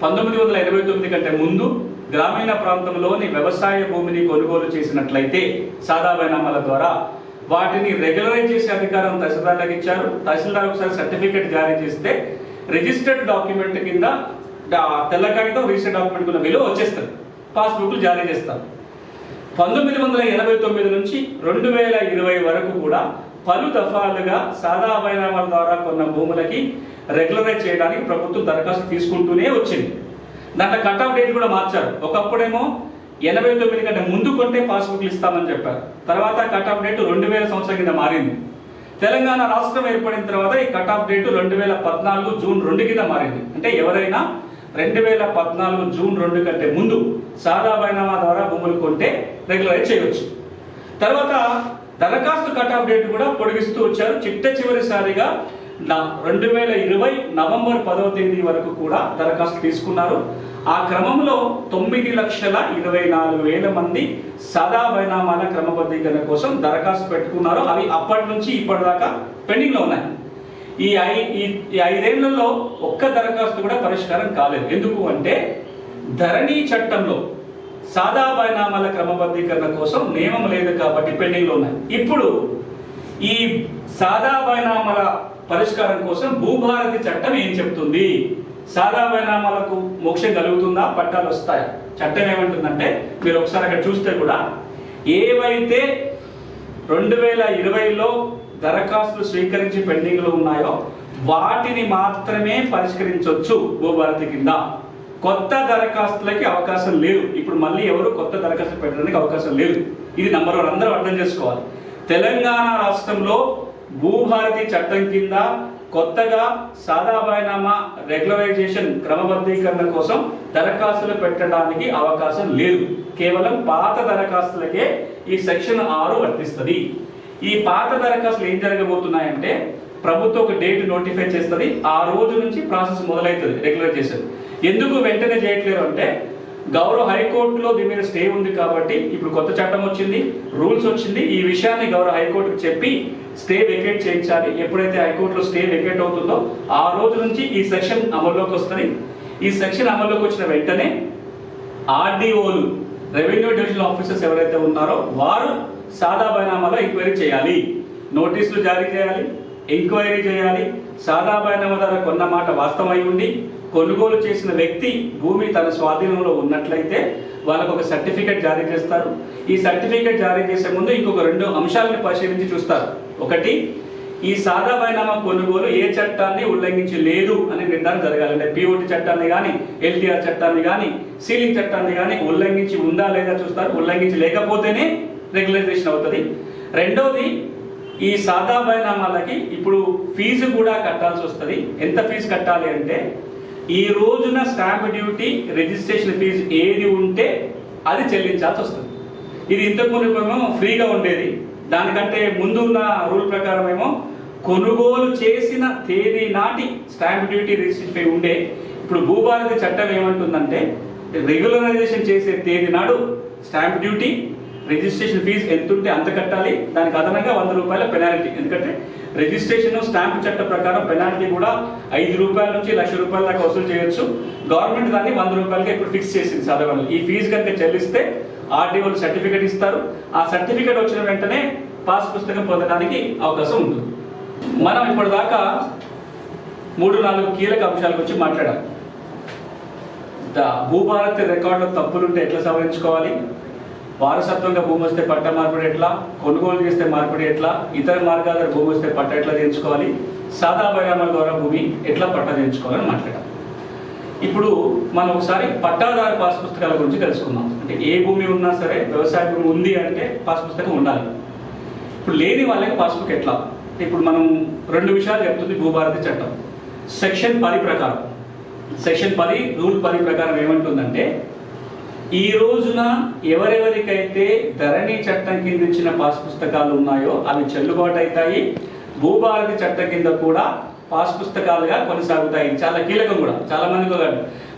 1989 కంటే ముందు గ్రామీణ ప్రాంతంలోని వ్యవసాయ భూమిని కొనుగోలు చేసినట్లయితే సాదా బైనామాల ద్వారా వాటిని రెగ్యులరైజ్ చేసే అధికారం తహసీల్దార్లకు ఇచ్చారు. తహసీల్దార్ ఒకసారి సర్టిఫికేట్ జారీ చేస్తే రిజిస్టర్డ్ డాక్యుమెంట్ కింద తెల్ల కాగితం రిజిస్టర్డ్ డాక్యుమెంట్ కింద విలువ వచ్చేస్తుంది, పాస్బుక్లు జారీ చేస్తారు. 1989 నుంచి 2020 వరకు కూడా పలు దఫాలుగా సాదా బైనామాల ద్వారా కొన్న భూములకి రెగ్యులరైజ్ చేయడానికి ప్రభుత్వం దరఖాస్తు తీసుకుంటూనే వచ్చింది. దాంట్లో కట్ ఆఫ్ డేట్ కూడా మార్చారు. ఒకప్పుడేమో 89 కంటే ముందు కొంటే పాస్బుక్లు ఇస్తామని చెప్పారు. తర్వాత కట్ ఆఫ్ డేట్ 2000 సంవత్సరం కింద మారింది. తెలంగాణ రాష్ట్రం ఏర్పడిన తర్వాత ఈ కట్ ఆఫ్ డేట్ 2014 జూన్ 2 కింద మారింది. అంటే ఎవరైనా 2014 జూన్ 2 కంటే ముందు సాదా బైనామా ద్వారా భూములు కొంటే రెగ్యులరైజ్ చేయవచ్చు. తర్వాత దరఖాస్తు కట్ ఆఫ్ డేట్ కూడా పొడిగిస్తూ వచ్చారు. చివరిసారిగా 2020 నవంబర్ 10వ తేదీ వరకు కూడా దరఖాస్తు తీసుకున్నారు. ఆ క్రమంలో 9,24,000 మంది సాదా బైనామాల క్రమబద్ధీకరణ కోసం దరఖాస్తు పెట్టుకున్నారు. అవి అప్పటి నుంచి ఇప్పటిదాకా పెండింగ్ లో ఉన్నాయి. ఈ 5 ఏళ్లలో ఒక్క దరఖాస్తు కూడా పరిష్కారం కాలేదు. ఎందుకు అంటే ధరణి చట్టంలో సాదా బైనామాల క్రమబద్ధీకరణ కోసం నియమం లేదు కాబట్టి పెండింగ్ లో ఉన్నాయి. ఇప్పుడు ఈ సాదా బైనామాల పరిష్కారం కోసం భూభారతి చట్టం ఏం చెప్తుంది? సాదా బైనామాలకు మోక్షం కలుగుతుందా, పట్టాలు వస్తాయా? చట్టం ఏమంటుందంటే, మీరు ఒకసారి అక్కడ చూస్తే కూడా ఏవైతే 2020లో దరఖాస్తులు స్వీకరించి పెండింగ్ లో ఉన్నాయో వాటిని మాత్రమే పరిష్కరించవచ్చు భూభారతి కింద. కొత్త దరఖాస్తులకి అవకాశం లేదు. ఇప్పుడు మళ్ళీ ఎవరు కొత్త దరఖాస్తులు పెట్టడానికి అవకాశం లేదు. ఇది నంబర్ 1 అందరూ అర్థం చేసుకోవాలి. తెలంగాణ రాష్ట్రంలో భూభారతి చట్టం కింద కొత్తగా సాదా బైనామా రెగ్యులరైజేషన్ క్రమబద్ధీకరణ కోసం దరఖాస్తులు పెట్టడానికి అవకాశం లేదు. కేవలం పాత దరఖాస్తులకే ఈ సెక్షన్ 6 వర్తిస్తుంది. ఈ పాత దరఖాస్తులు ఏం జరగబోతున్నాయంటే, ప్రభుత్వం ఒక డేట్ నోటిఫై చేస్తుంది. ఆ రోజు నుంచి ప్రాసెస్ మొదలవుతుంది రెగ్యులరైజేషన్. ఎందుకు వెంటనే చేయట్లేరు అంటే, గౌరవ హైకోర్టులో దీని మీద స్టే ఉంది కాబట్టి ఇప్పుడు కొత్త చట్టం వచ్చింది, రూల్స్ వచ్చింది. ఈ విషయాన్ని గౌరవ హైకోర్టుకు చెప్పి స్టే వెకేట్ చేయించాలి. ఎప్పుడైతే హైకోర్టులో స్టే వెకేట్ అవుతుందో ఆ రోజు నుంచి ఈ సెక్షన్ అమల్లోకి వస్తుంది. ఈ సెక్షన్ అమల్లోకి వచ్చిన వెంటనే ఆర్డీఓలు, రెవెన్యూ డివిజనల్ ఆఫీసర్స్ ఎవరైతే ఉన్నారో వారు సాదా బైనామాలో ఎంక్వైరీ చేయాలి, నోటీసులు జారీ చేయాలి, ఎంక్వైరీ చేయాలి. సాదా బైనామా ద్వారా కొన్న మాట వాస్తవమై ఉండి కొనుగోలు చేసిన వ్యక్తి భూమి తన స్వాధీనంలో ఉన్నట్లయితే వాళ్ళకు ఒక సర్టిఫికేట్ జారీ చేస్తారు. ఈ సర్టిఫికేట్ జారీ చేసే ముందు ఇంకొక 2 అంశాలను పరిశీలించి చూస్తారు. ఒకటి, ఈ సాదా బైనామా కొనుగోలు ఏ చట్టాన్ని ఉల్లంఘించి లేదు అనే నిర్ధారణ జరగాలి. అంటే పిఓటి చట్టాన్ని కానీ, ఎల్టీఆర్ చట్టాన్ని కానీ, సీలింగ్ చట్టాన్ని కానీ ఉల్లంఘించి ఉందా లేదా చూస్తారు. ఉల్లంఘించి లేకపోతేనే రెగ్యులరైజేషన్ అవుతుంది. రెండోది, ఈ సాదా బైనామాలకి ఇప్పుడు ఫీజు కూడా కట్టాల్సి వస్తుంది. ఎంత ఫీజు కట్టాలి అంటే ఈ రోజున స్టాంప్ డ్యూటీ, రిజిస్ట్రేషన్ ఫీజు ఏది ఉంటే అది చెల్లించాల్సి వస్తుంది. ఇది ఇంతకుముందు ఫ్రీగా ఉండేది. దానికంటే ముందు ఉన్న రూల్ ప్రకారం ఏమో కొనుగోలు చేసిన తేదీ నాటి స్టాంప్ డ్యూటీ, రిజిస్ట్రేషన్ ఫీ ఉండే. ఇప్పుడు భూభారతి చట్టం ఏమంటుందంటే రెగ్యులరైజేషన్ చేసే తేదీ నాడు స్టాంప్ డ్యూటీ, రిజిస్ట్రేషన్ ఫీజు ఎంత ఉంటే అంత కట్టాలి. దానికి అదనంగా 100 రూపాయల పెనాల్టీ. ఎందుకంటే రిజిస్ట్రేషన్ స్టాంప్ చట్టం ప్రకారం పెనాల్టీ కూడా 5 రూపాయల నుంచి 1,00,000 రూపాయల దాకా వసూలు చేయొచ్చు. గవర్నమెంట్ దాన్ని 100 రూపాయలకి ఇప్పుడు ఫిక్స్ చేసింది సాధారణ. ఈ ఫీజు కనుక చెల్లిస్తే ఆర్డీఓలు సర్టిఫికేట్ ఇస్తారు. ఆ సర్టిఫికేట్ వచ్చిన వెంటనే పాస్ పుస్తకం పొందడానికి అవకాశం ఉంటుంది. మనం ఇప్పటిదాకా 3-4 కీలక అంశాల గురించి మాట్లాడాం. భూభారతి రికార్డులో తప్పులుంటే ఎట్లా సవరించుకోవాలి, వారసత్వంగా భూమి వస్తే పట్ట మార్పిడి ఎట్లా, కొనుగోలు చేస్తే మార్పిడి ఎట్లా, ఇతర మార్గాల ద్వారా భూమి వస్తే పట్ట ఎట్లా చేయించుకోవాలి, సాదా బైనామాల ద్వారా భూమి ఎట్లా పట్ట చేయించుకోవాలని మాట్లాడాం. ఇప్పుడు మనం ఒకసారి పట్టాదారు పాస్ పుస్తకాల గురించి తెలుసుకుందాం. అంటే ఏ భూమి ఉన్నా సరే, వ్యవసాయ భూమి ఉంది అంటే పాస్ పుస్తకం ఉండాలి. ఇప్పుడు లేని వాళ్ళకి పాస్బుక్ ఎట్లా? ఇప్పుడు మనం 2 విషయాలు చెప్తుంది భూభారతి చట్టం. సెక్షన్ 10 ప్రకారం, సెక్షన్ 10 రూల్ 10 ప్రకారం ఏమంటుందంటే ఈ రోజున ఎవరెవరికైతే ధరణి చట్టం కింద ఇచ్చిన పాస్ పుస్తకాలు ఉన్నాయో అవి చెల్లుబాటు అవుతాయి. భూభారతి చట్టం కింద కూడా పాస్ పుస్తకాలుగా కొనసాగుతాయి. చాలా కీలకం కూడా. చాలా మందికి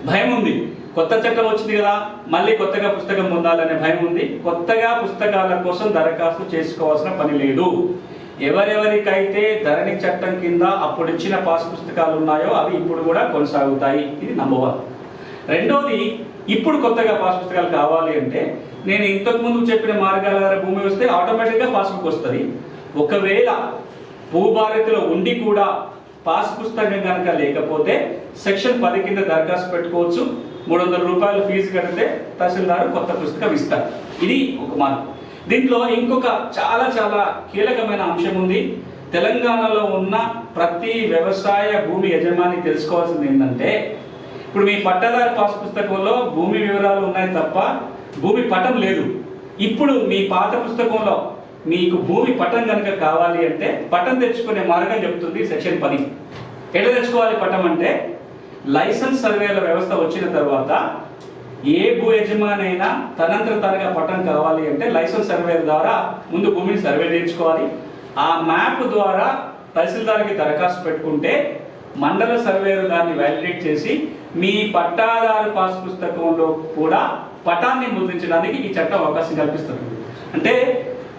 భయం ఉంది, కొత్త చట్టం వచ్చింది కదా మళ్ళీ కొత్తగా పుస్తకం పొందాలనే భయం ఉంది. కొత్తగా పుస్తకాల కోసం దరఖాస్తు చేసుకోవాల్సిన పని లేదు. ఎవరెవరికైతే ధరణి చట్టం కింద అప్పుడు ఇచ్చిన పాస్ పుస్తకాలు ఉన్నాయో అవి ఇప్పుడు కూడా కొనసాగుతాయి. ఇది నంబర్ 1. రెండోది, ఇప్పుడు కొత్తగా పాస్ పుస్తకాలు కావాలి అంటే నేను ఇంతకుముందు చెప్పిన మార్గాల ద్వారా భూమి వస్తే ఆటోమేటిక్గా పాస్బుక్ వస్తుంది. ఒకవేళ భూభారతిలో ఉండి కూడా పాస్ పుస్తకం కనుక లేకపోతే సెక్షన్ 10 కింద దరఖాస్తు పెట్టుకోవచ్చు. 300 రూపాయలు ఫీజు కడితే తహసీల్దారు కొత్త పుస్తకం ఇస్తారు. ఇది ఒక మార్గం. దీంట్లో ఇంకొక చాలా చాలా కీలకమైన అంశం ఉంది. తెలంగాణలో ఉన్న ప్రతి వ్యవసాయ భూమి యజమాని తెలుసుకోవాల్సింది ఏంటంటే ఇప్పుడు మీ పట్టాదారు పాస్ పుస్తకంలో భూమి వివరాలు ఉన్నాయి తప్ప భూమి పటం లేదు. ఇప్పుడు మీ పాత పుస్తకంలో మీకు భూమి పటం కనుక కావాలి అంటే పటం తెచ్చుకునే మార్గం చెప్తుంది సెక్షన్ 10. ఎట్లా తెచ్చుకోవాలి పటం అంటే లైసెన్స్ సర్వేల వ్యవస్థ వచ్చిన తర్వాత ఏ భూ యజమాని అయినా తనంతర తనగా పటం కావాలి అంటే లైసెన్స్ సర్వే ద్వారా ముందు భూమిని సర్వే చేయించుకోవాలి. ఆ మ్యాప్ ద్వారా తహసీల్దార్కి దరఖాస్తు పెట్టుకుంటే మండల సర్వేలు దాన్ని వ్యాలిడేట్ చేసి మీ పట్టాదారు పాస్ పుస్తకంలో కూడా పటాన్ని ముద్రించడానికి ఈ చట్టం అవకాశం కల్పిస్తుంది. అంటే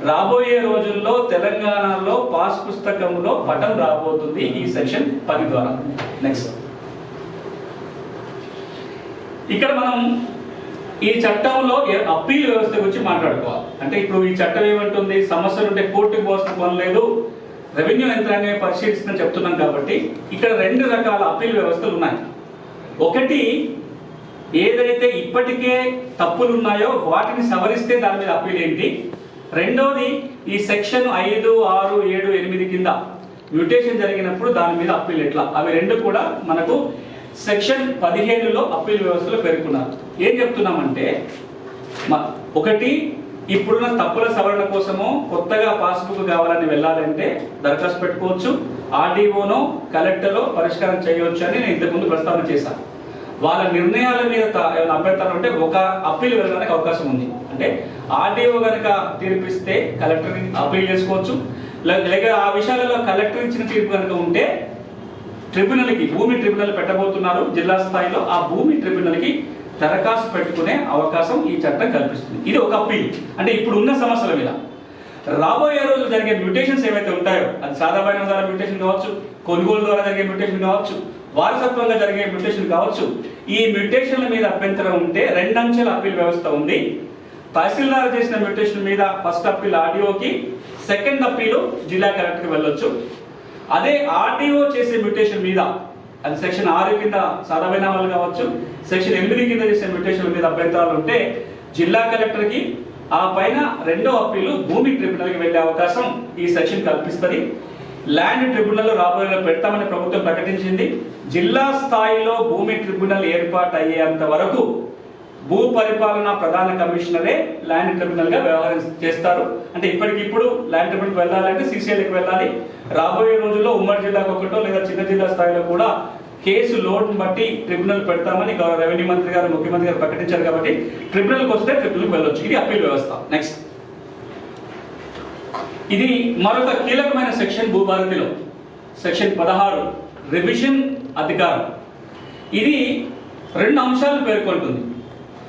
రాబోయే రోజుల్లో తెలంగాణలో పాస్ పుస్తకంలో పటం రాబోతుంది ఈ సెక్షన్ 10 ద్వారా. నెక్స్ట్, ఇక్కడ మనం ఈ చట్టంలో అప్పీల్ వ్యవస్థ గురించి మాట్లాడుకోవాలి. అంటే ఇప్పుడు ఈ చట్టం ఏమంటుంది, సమస్యలు ఉంటే కోర్టుకు పోవాల్సిన పని లేదు, రెవెన్యూ యంత్రాంగం పరిశీలిస్తుందని చెప్తున్నాం. కాబట్టి ఇక్కడ 2 రకాల అప్పీల్ వ్యవస్థలు ఉన్నాయి. ఒకటి, ఏదైతే ఇప్పటికే తప్పులు ఉన్నాయో వాటిని సవరిస్తే దాని మీద అప్పీల్ ఏంటి. రెండోది, ఈ సెక్షన్ 5, 6, 7, 8 కింద మ్యూటేషన్ జరిగినప్పుడు దాని మీద అప్పీల్ ఎట్లా. అవి 2 కూడా మనకు సెక్షన్ 15లో అప్పీల్ వ్యవస్థలో పేర్కొన్నారు. ఏం చెప్తున్నామంటే ఒకటి, ఇప్పుడున్న తప్పుల సవరణ కోసమో కొత్తగా పాస్బుక్ కావాలని వెళ్ళాలంటే దరఖాస్తు పెట్టుకోవచ్చు. ఆర్డీఓనో కలెక్టర్లో పరిష్కారం చేయవచ్చు అని నేను ఇంతకుముందు ప్రస్తావన చేశాను. వాళ్ళ నిర్ణయాల మీద ఏమైనా అభ్యంతరాలు ఉంటే ఒక అప్పీల్ వెళ్ళడానికి అవకాశం ఉంది. అంటే ఆర్డీఓ కనుక తీర్పిస్తే కలెక్టర్ని అప్పీల్ చేసుకోవచ్చు. లేక ఆ విషయాలలో కలెక్టర్ ఇచ్చిన తీర్పు కనుక ఉంటే ట్రిబ్యునల్కి, భూమి ట్రిబ్యునల్ పెట్టబోతున్నారు జిల్లా స్థాయిలో, ఆ భూమి ట్రిబ్యునల్కి దరఖాస్తు పెట్టుకునే అవకాశం ఈ చట్టం కల్పిస్తుంది. ఇది ఒక అప్పీల్. అంటే ఇప్పుడు ఉన్న సమస్యల మీద రాబోయే రోజులు జరిగే మ్యూటేషన్స్ ఏవైతే ఉంటాయో, అది సాధారణ ద్వారా మ్యూటేషన్ కావచ్చు, కొనుగోలు ద్వారా జరిగే మ్యూటేషన్ కావచ్చు, వారసత్వంగా జరిగే మ్యూటేషన్ కావచ్చు, ఈ మ్యూటేషన్ల మీద అభ్యంతరం ఉంటే 2 అంచెల అప్పీల్ వ్యవస్థ ఉంది. తహసీల్దార్ చేసిన మ్యూటేషన్ మీద ఫస్ట్ అప్పీల్ ఆర్డీఓకి, సెకండ్ అప్పీలు జిల్లా కలెక్టర్కి వెళ్ళొచ్చు. అదే ఆర్డీఓ చేసే మ్యూటేషన్ మీద, అది సెక్షన్ 6 కింద సాధారణాలు కావచ్చు, సెక్షన్ 8 కింద చేసే మ్యూటేషన్ మీద అభ్యంతరాలు ఉంటే జిల్లా కలెక్టర్కి, ఆ పైన రెండో అప్పీలు భూమి ట్రిబ్యునల్కి వెళ్ళే అవకాశం ఈ సెక్షన్ కల్పిస్తుంది. ల్యాండ్ ట్రిబ్యునల్ రాబోయేలో పెడతామని ప్రభుత్వం ప్రకటించింది. జిల్లా స్థాయిలో భూమి ట్రిబ్యునల్ ఏర్పాటు అయ్యేంత వరకు భూ పరిపాలన ప్రధాన కమిషనరే ల్యాండ్ ట్రిబ్యునల్ గా వ్యవహారం చేస్తారు. అంటే ఇప్పటికిప్పుడు ల్యాండ్ ట్రిబ్యునల్కి వెళ్ళాలంటే సీసీఎల్కి వెళ్ళాలి. రాబోయే రోజుల్లో ఉమ్మడి జిల్లాకు ఒకటో లేదా చిన్న జిల్లా స్థాయిలో కూడా కేసు లోడ్ని బట్టి ట్రిబ్యునల్ పెడతామని గౌరవ రెవెన్యూ మంత్రి గారు, ముఖ్యమంత్రి గారు ప్రకటించారు. కాబట్టి ట్రిబ్యునల్కి వస్తే ట్రిబ్యునల్కి వెళ్ళొచ్చు. ఇది అప్పీల్ వ్యవస్థ. నెక్స్ట్, ఇది మరొక కీలకమైన సెక్షన్ భూభారతిలో, సెక్షన్ 16 రివిజన్ అధికారం. ఇది 2 అంశాలు పేర్కొంటుంది.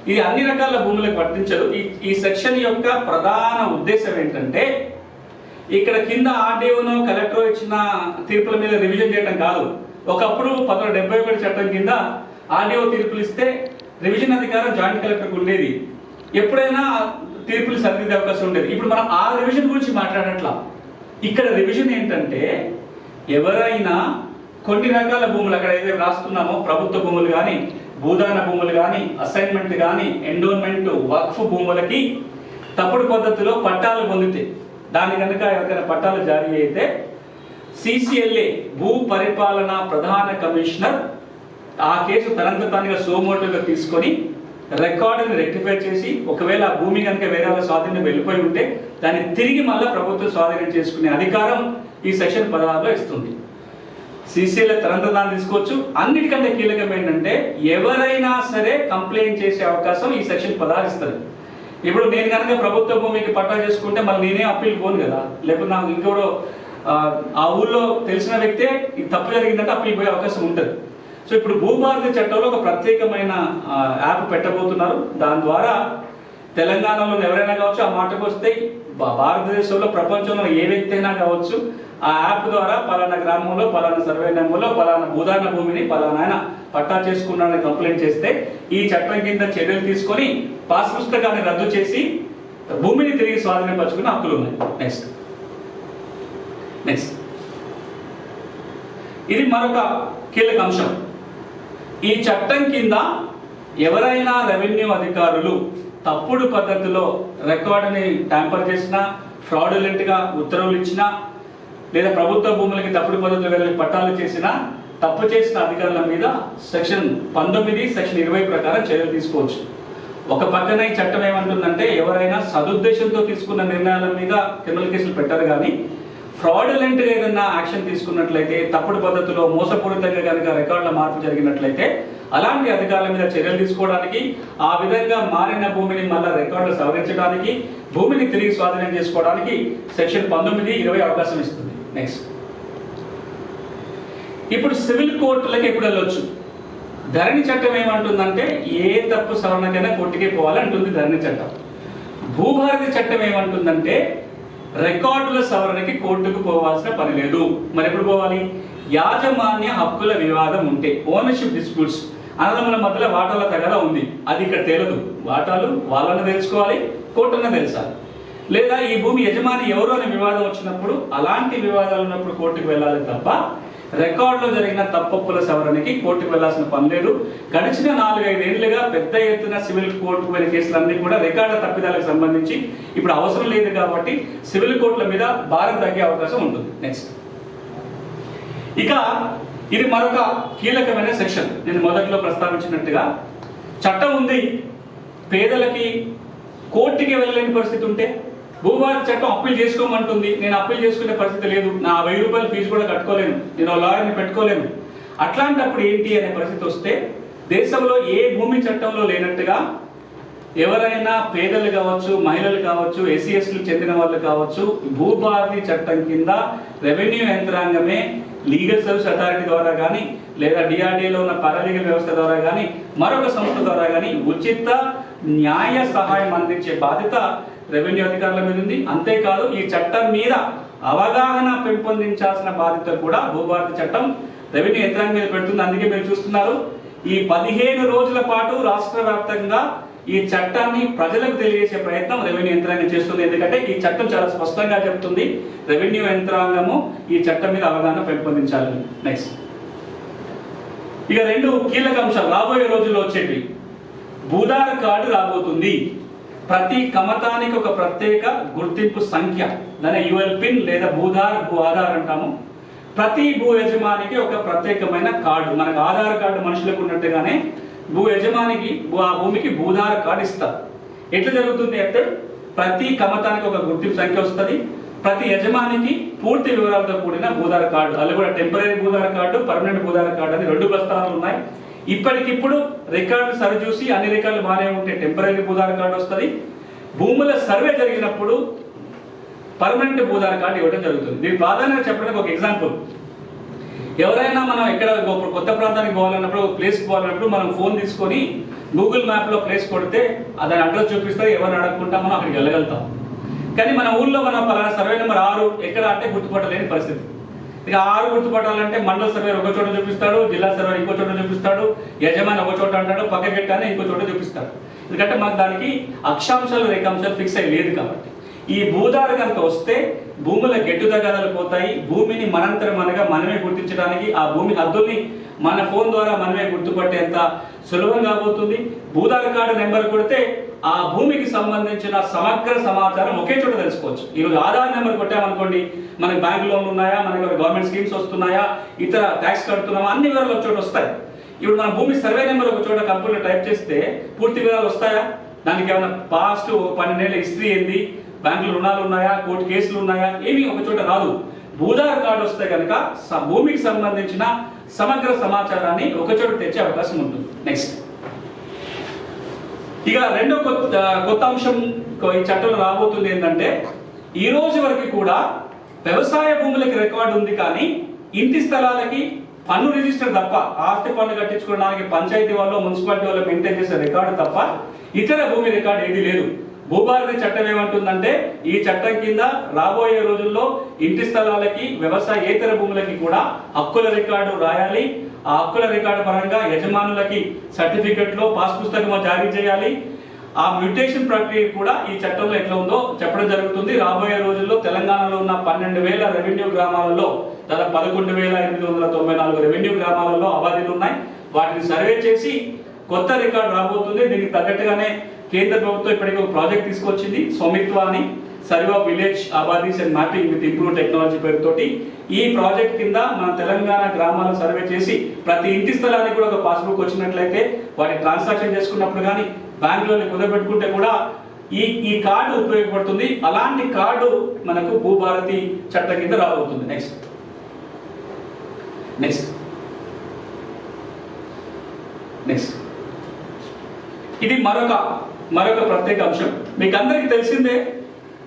ఇది అన్ని రకాల భూములకు వర్తించదు. ఈ సెక్షన్ యొక్క ప్రధాన ఉద్దేశం ఏంటంటే, ఇక్కడ కింద ఆర్డీఓనో కలెక్టర్ ఇచ్చిన తీర్పుల మీద రివిజన్ చేయడం కాదు. ఒకప్పుడు 1971 చట్టం కింద ఆర్డీఓ తీర్పులు ఇస్తే రివిజన్ అధికారం జాయింట్ కలెక్టర్కి ఉండేది. ఎప్పుడైనా తీర్పులు సరిదిద్దే అవకాశం ఉండేది. ఇప్పుడు మనం ఆ రివిజన్ గురించి మాట్లాడట్లా. ఇక్కడ రివిజన్ ఏంటంటే, ఎవరైనా కొన్ని రకాల భూములు అక్కడ ఏదైతే రాస్తున్నామో, ప్రభుత్వ భూములు కానీ, భూదాన భూములు కానీ, అసైన్మెంట్ కానీ, ఎండోన్మెంట్, వక్ఫ్ భూములకి తప్పుడు పద్ధతిలో పట్టాలు పొందితే, దాని కనుక ఎవరికైనా పట్టాలు జారీ అయితే సిసిఎల్ఏ భూ పరిపాలన ప్రధాన కమిషనర్ ఆ కేసు తనంత తానుగా సోమోటోగా తీసుకొని రికార్డుని రెక్టిఫై చేసి, ఒకవేళ ఆ భూమి కనుక వేరే వాళ్ళ స్వాధీనం వెళ్ళిపోయి ఉంటే దాన్ని తిరిగి మళ్ళీ ప్రభుత్వం స్వాధీనం చేసుకునే అధికారం ఈ సెక్షన్ 16లో ఇస్తుంది. సిసిఎల్ఏ తనంత తాను తీసుకోవచ్చు. అన్నిటికంటే కీలకం ఏంటంటే, ఎవరైనా సరే కంప్లైంట్ చేసే అవకాశం ఈ సెక్షన్ 16 ఇస్తుంది. ఇప్పుడు నేను కనుక ప్రభుత్వ భూమికి పట్టా చేసుకుంటే మళ్ళీ నేనే అప్పీల్ పోను కదా, లేకపోతే నాకు ఇంకెవరో ఆ ఊళ్ళో తెలిసిన వ్యక్తే ఇది తప్పు జరిగిందంటే అప్పీల్ పోయే అవకాశం ఉంటుంది. సో ఇప్పుడు భూభారతి చట్టంలో ఒక ప్రత్యేకమైన యాప్ పెట్టబోతున్నారు. దాని ద్వారా తెలంగాణలో ఎవరైనా కావచ్చు, ఆ మాటకు వస్తే భారతదేశంలో ప్రపంచంలో ఏ వ్యక్తి అయినా కావచ్చు, ఆ యాప్ ద్వారా పలానా గ్రామంలో, పలానా సర్వే నెంబర్లో, పలానా భూదాన భూమిని పలానా ఆయన పట్టా చేసుకున్నాడని కంప్లైంట్ చేస్తే ఈ చట్టం కింద చర్యలు తీసుకొని పాస్ పుస్తకాన్ని రద్దు చేసి భూమిని తిరిగి స్వాధీనపరచుకునే హక్కులు ఉన్నాయి. నెక్స్ట్, ఇది మరొక కీలక అంశం. ఈ చట్టం కింద ఎవరైనా రెవెన్యూ అధికారులు తప్పుడు పద్ధతిలో రికార్డుని ట్యాంపర్ చేసినా, ఫ్రాడులెంట్ గా ఉత్తర్వులు ఇచ్చినా, లేదా ప్రభుత్వ భూములకి తప్పుడు పద్ధతిలో వెళ్ళి పట్టాలు చేసినా, తప్పు చేసిన అధికారుల మీద సెక్షన్ 19, సెక్షన్ 20 ప్రకారం చర్యలు తీసుకోవచ్చు. ఒక పక్కన ఈ చట్టం ఏమంటుందంటే, ఎవరైనా సదుద్దేశంతో తీసుకున్న నిర్ణయాల మీద క్రిమినల్ కేసులు పెట్టారు, కానీ ఫ్రాడులెంట్ గా ఏదైనా యాక్షన్ తీసుకున్నట్లయితే, తప్పుడు పద్ధతిలో మోసపూరితంగా కనుక రికార్డుల మార్పు జరిగినట్లయితే అలాంటి అధికారుల మీద చర్యలు తీసుకోవడానికి, ఆ విధంగా మారిన భూమిని మళ్ళీ రికార్డులు సవరించడానికి, భూమిని తిరిగి స్వాధీనం చేసుకోవడానికి సెక్షన్ 19, 20 అవకాశం ఇస్తుంది. నెక్స్ట్, ఇప్పుడు సివిల్ కోర్టులకు ఎప్పుడు వెళ్ళొచ్చు? ధరణి చట్టం ఏమంటుందంటే, ఏ తప్పు సవరణకైనా కోర్టుకే పోవాలంటుంది ధరణి చట్టం. భూభారతి చట్టం ఏమంటుందంటే, రికార్డుల సవరణకి కోర్టుకు పోవాల్సిన పని లేదు. మరి ఎప్పుడు పోవాలి? యాజమాన్య హక్కుల వివాదం ఉంటే, ఓనర్షిప్ డిస్ప్యూట్స్, అన్నదమ్ముల మధ్యలో వాటాల తగదా ఉంది, అది ఇక్కడ తేలదు. వాటాలు వాళ్ళని తెలుసుకోవాలి, కోర్టున్న తెలుసాలి. లేదా ఈ భూమి యజమాని ఎవరు అనే వివాదం వచ్చినప్పుడు, అలాంటి వివాదాలు ఉన్నప్పుడు కోర్టుకు వెళ్ళాలి తప్ప రికార్డులో జరిగిన తప్పొప్పుల సవరణకి కోర్టుకు వెళ్లాల్సిన పని లేదు. గడిచిన 4-5 ఏళ్లుగా పెద్ద ఎత్తున సివిల్ కోర్టుకు వెళ్ళే కేసులన్నీ కూడా రికార్డుల తప్పిదాలకు సంబంధించి ఇప్పుడు అవసరం లేదు కాబట్టి సివిల్ కోర్టుల మీద భారం తగ్గే అవకాశం ఉంటుంది. నెక్స్ట్, ఇక ఇది మరొక కీలకమైన సెక్షన్. నేను మొదట్లో ప్రస్తావించినట్టుగా చట్టం ఉంది, పేదలకి కోర్టుకి వెళ్ళలేని పరిస్థితి ఉంటే భూభారతి చట్టం అప్పీల్ చేసుకోమంటుంది. నేను అప్పీల్ చేసుకునే పరిస్థితి లేదు, నా 1000 రూపాయల ఫీజు కూడా కట్టుకోలేను, నేను లాయర్ని పెట్టుకోలేను. అట్లాంటప్పుడు ఏంటి అనే పరిస్థితి వస్తే, దేశంలో ఏ భూమి చట్టంలో లేనట్టుగా ఎవరైనా పేదలు కావచ్చు, మహిళలు కావచ్చు, ఎస్సీ ఎస్టీలకు చెందిన వాళ్ళు కావచ్చు, భూభారతి చట్టం కింద రెవెన్యూ యంత్రాంగమే లీగల్ సర్వీస్ అథారిటీ ద్వారా కానీ లేదా డిఆర్డీఏలో ఉన్న పారాలీగల్ వ్యవస్థ ద్వారా కానీ మరొక సంస్థ ద్వారా కానీ ఉచిత న్యాయ సహాయం అందించే బాధ్యత రెవెన్యూ అధికారుల మీద ఉంది. అంతేకాదు ఈ చట్టం మీద అవగాహన పెంపొందించాల్సిన బాధ్యత కూడా భూభారతి చట్టం రెవెన్యూ యంత్రాంగం మీద పెడుతుంది. అందుకే మీరు చూస్తున్నారు ఈ 15 రోజుల పాటు రాష్ట్ర వ్యాప్తంగా ఈ చట్టాన్ని ప్రజలకు తెలియజేసే ప్రయత్నం రెవెన్యూ యంత్రాంగం చేస్తుంది. ఎందుకంటే ఈ చట్టం చాలా స్పష్టంగా చెప్తుంది రెవెన్యూ యంత్రాంగము ఈ చట్టం మీద అవగాహన పెంపొందించాలి. నెక్స్ట్ ఇక 2 కీలక అంశాలు రాబోయే రోజుల్లో వచ్చేవి. భూధార కార్డు రాబోతుంది. ప్రతి కమతానికి ఒక ప్రత్యేక గుర్తింపు సంఖ్య, దాని యుఎల్ పిన్ లేదా భూ ఆధార్ అంటాము. ప్రతి భూ యజమానికి ఒక ప్రత్యేకమైన కార్డు, మనకు ఆధార్ కార్డు మనుషులకు ఉన్నట్టుగానే భూ యజమానికి ఆ భూమికి భూధార కార్డు ఇస్తారు. ఎట్లా జరుగుతుంది అంటే ప్రతి కమతానికి ఒక గుర్తింపు సంఖ్య వస్తుంది. ప్రతి యజమానికి పూర్తి వివరాలతో కూడిన భూధార కార్డు, అది కూడా temporary Bhudhaar card, permanent Bhudhaar card అని 2 ప్రస్తావనలు ఉన్నాయి. ఇప్పటికిప్పుడు రికార్డులు సరిచూసి అన్ని రికార్డులు బాగానే ఉంటే టెంపరీ భూధార కార్డు వస్తుంది. భూముల సర్వే జరిగినప్పుడు పర్మనెంట్ భూధార కార్డు ఇవ్వడం జరుగుతుంది. దీని ప్రాధాన్యత చెప్పడానికి ఒక ఎగ్జాంపుల్, ఎవరైనా మనం ఎక్కడ కొత్త ప్రాంతానికి పోవాలన్నప్పుడు ప్లేస్కి పోవాలన్నప్పుడు మనం ఫోన్ తీసుకొని గూగుల్ మ్యాప్లో ప్లేస్ కొడితే దాని అడ్రస్ చూపిస్తే ఎవరిని అడగకుండా మనం అక్కడికి వెళ్ళగలుగుతాం. కానీ మన ఊళ్ళో మనం పలానా సర్వే నెంబర్ 6 ఎక్కడ అంటే గుర్తుపట్టలేని పరిస్థితి. ఇక 6 గుర్తుపట్టాలంటే మండల సర్వే ఒక చోట చూపిస్తాడు, జిల్లా సర్వే ఇంకో చోట చూపిస్తాడు, యజమాని ఒక చోట అంటాడు, పక్క పెట్టానే ఇంకో చోట చూపిస్తాడు. ఎందుకంటే మనకు దానికి అక్షాంశాలు రేఖాంశాలు ఫిక్స్ అయ్యి లేదు కాబట్టి. ఈ భూధార కనుక వస్తే భూముల గెట్టుదగదలు పోతాయి. భూమిని మనంతరం అనగా మనమే గుర్తించడానికి ఆ భూమి హద్దుల్ని మన ఫోన్ ద్వారా మనమే గుర్తుపట్టేంత సులభంగా పోతుంది. భూధార కార్డు నెంబర్ కొడితే ఆ భూమికి సంబంధించిన సమగ్ర సమాచారం ఒకే చోట తెలుసుకోవచ్చు. ఈరోజు ఆధార్ నెంబర్ కొట్టామనుకోండి, మనకి బ్యాంక్ లోన్లు ఉన్నాయా, మనకి గవర్నమెంట్ స్కీమ్స్ వస్తున్నాయా, ఇతర ట్యాక్స్ కడుతున్నామా, అన్ని వివరాలు ఒక చోట వస్తాయి. ఇప్పుడు మన భూమి సర్వే నెంబర్ ఒక చోట కంప్యూటర్ టైప్ చేస్తే పూర్తి వివరాలు వస్తాయా? దానికి ఏమైనా పాస్ట్ 12 ఏళ్ళ హిస్టరీ ఏంది, బ్యాంకులు రుణాలు ఉన్నాయా, కోర్టు కేసులు ఉన్నాయా, ఏమీ ఒక చోట రాదు. భూధార కార్డు వస్తే కనుక భూమికి సంబంధించిన సమగ్ర సమాచారాన్ని ఒక చోట తెచ్చే అవకాశం ఉంటుంది. నెక్స్ట్ ఇక రెండో కొత్త అంశం ఈ చట్టంలో రాబోతుంది ఏంటంటే, ఈ రోజు వరకు కూడా వ్యవసాయ భూములకి రికార్డు ఉంది, కానీ ఇంటి స్థలాలకి పన్ను రిజిస్టర్ తప్ప, ఆస్తి పన్ను కట్టించుకోవడానికి పంచాయతీ వాళ్ళు మున్సిపాలిటీ వాళ్ళు మెయింటైన్ చేసే రికార్డు తప్ప ఇతర భూమి రికార్డు ఏది లేదు. భూభారతి చట్టం ఏమంటుందంటే ఈ చట్టం కింద రాబోయే రోజుల్లో ఇంటి స్థలాలకి వ్యవసాయేతర భూములకి కూడా హక్కుల రికార్డు రాయాలి. ఆ హక్కుల రికార్డు పరంగా యజమానులకి సర్టిఫికెట్లో పాస్ పుస్తకం జారీ చేయాలి. ఆ మ్యూటేషన్ ప్రక్రియ కూడా ఈ చట్టంలో ఎట్లా ఉందో చెప్పడం జరుగుతుంది. రాబోయే రోజుల్లో తెలంగాణలో ఉన్న 12,000 రెవెన్యూ గ్రామాలలో దాదాపు 11,894 రెవెన్యూ గ్రామాలలో అవార్డులు ఉన్నాయి. వాటిని సర్వే చేసి కొత్త రికార్డు రాబోతుంది. దీనికి తగ్గట్టుగానే కేంద్ర ప్రభుత్వం ఇప్పటికీ ఒక ప్రాజెక్ట్ తీసుకొచ్చింది, స్వామిత్వ అని, survey of village abadis and mapping with improve technology పేరుతోటి. ఈ ప్రాజెక్ట్ కింద మన తెలంగాణ గ్రామాలను సర్వే చేసి ప్రతి ఇంటి స్థలానికి కూడా ఒక పాస్బుక్ వచ్చినట్లయితే వాటి ట్రాన్సాక్షన్ చేసుకున్నప్పుడు కానీ బ్యాంకులో కుదరబెట్టుకుంటే కూడా ఈ కార్డు ఉపయోగపడుతుంది. అలాంటి కార్డు మనకు భూభారతి చట్టం కింద రాబోతుంది. నెక్స్ట్ ఇది మరొక ప్రత్యేక అంశం. మీకు అందరికీ తెలిసిందే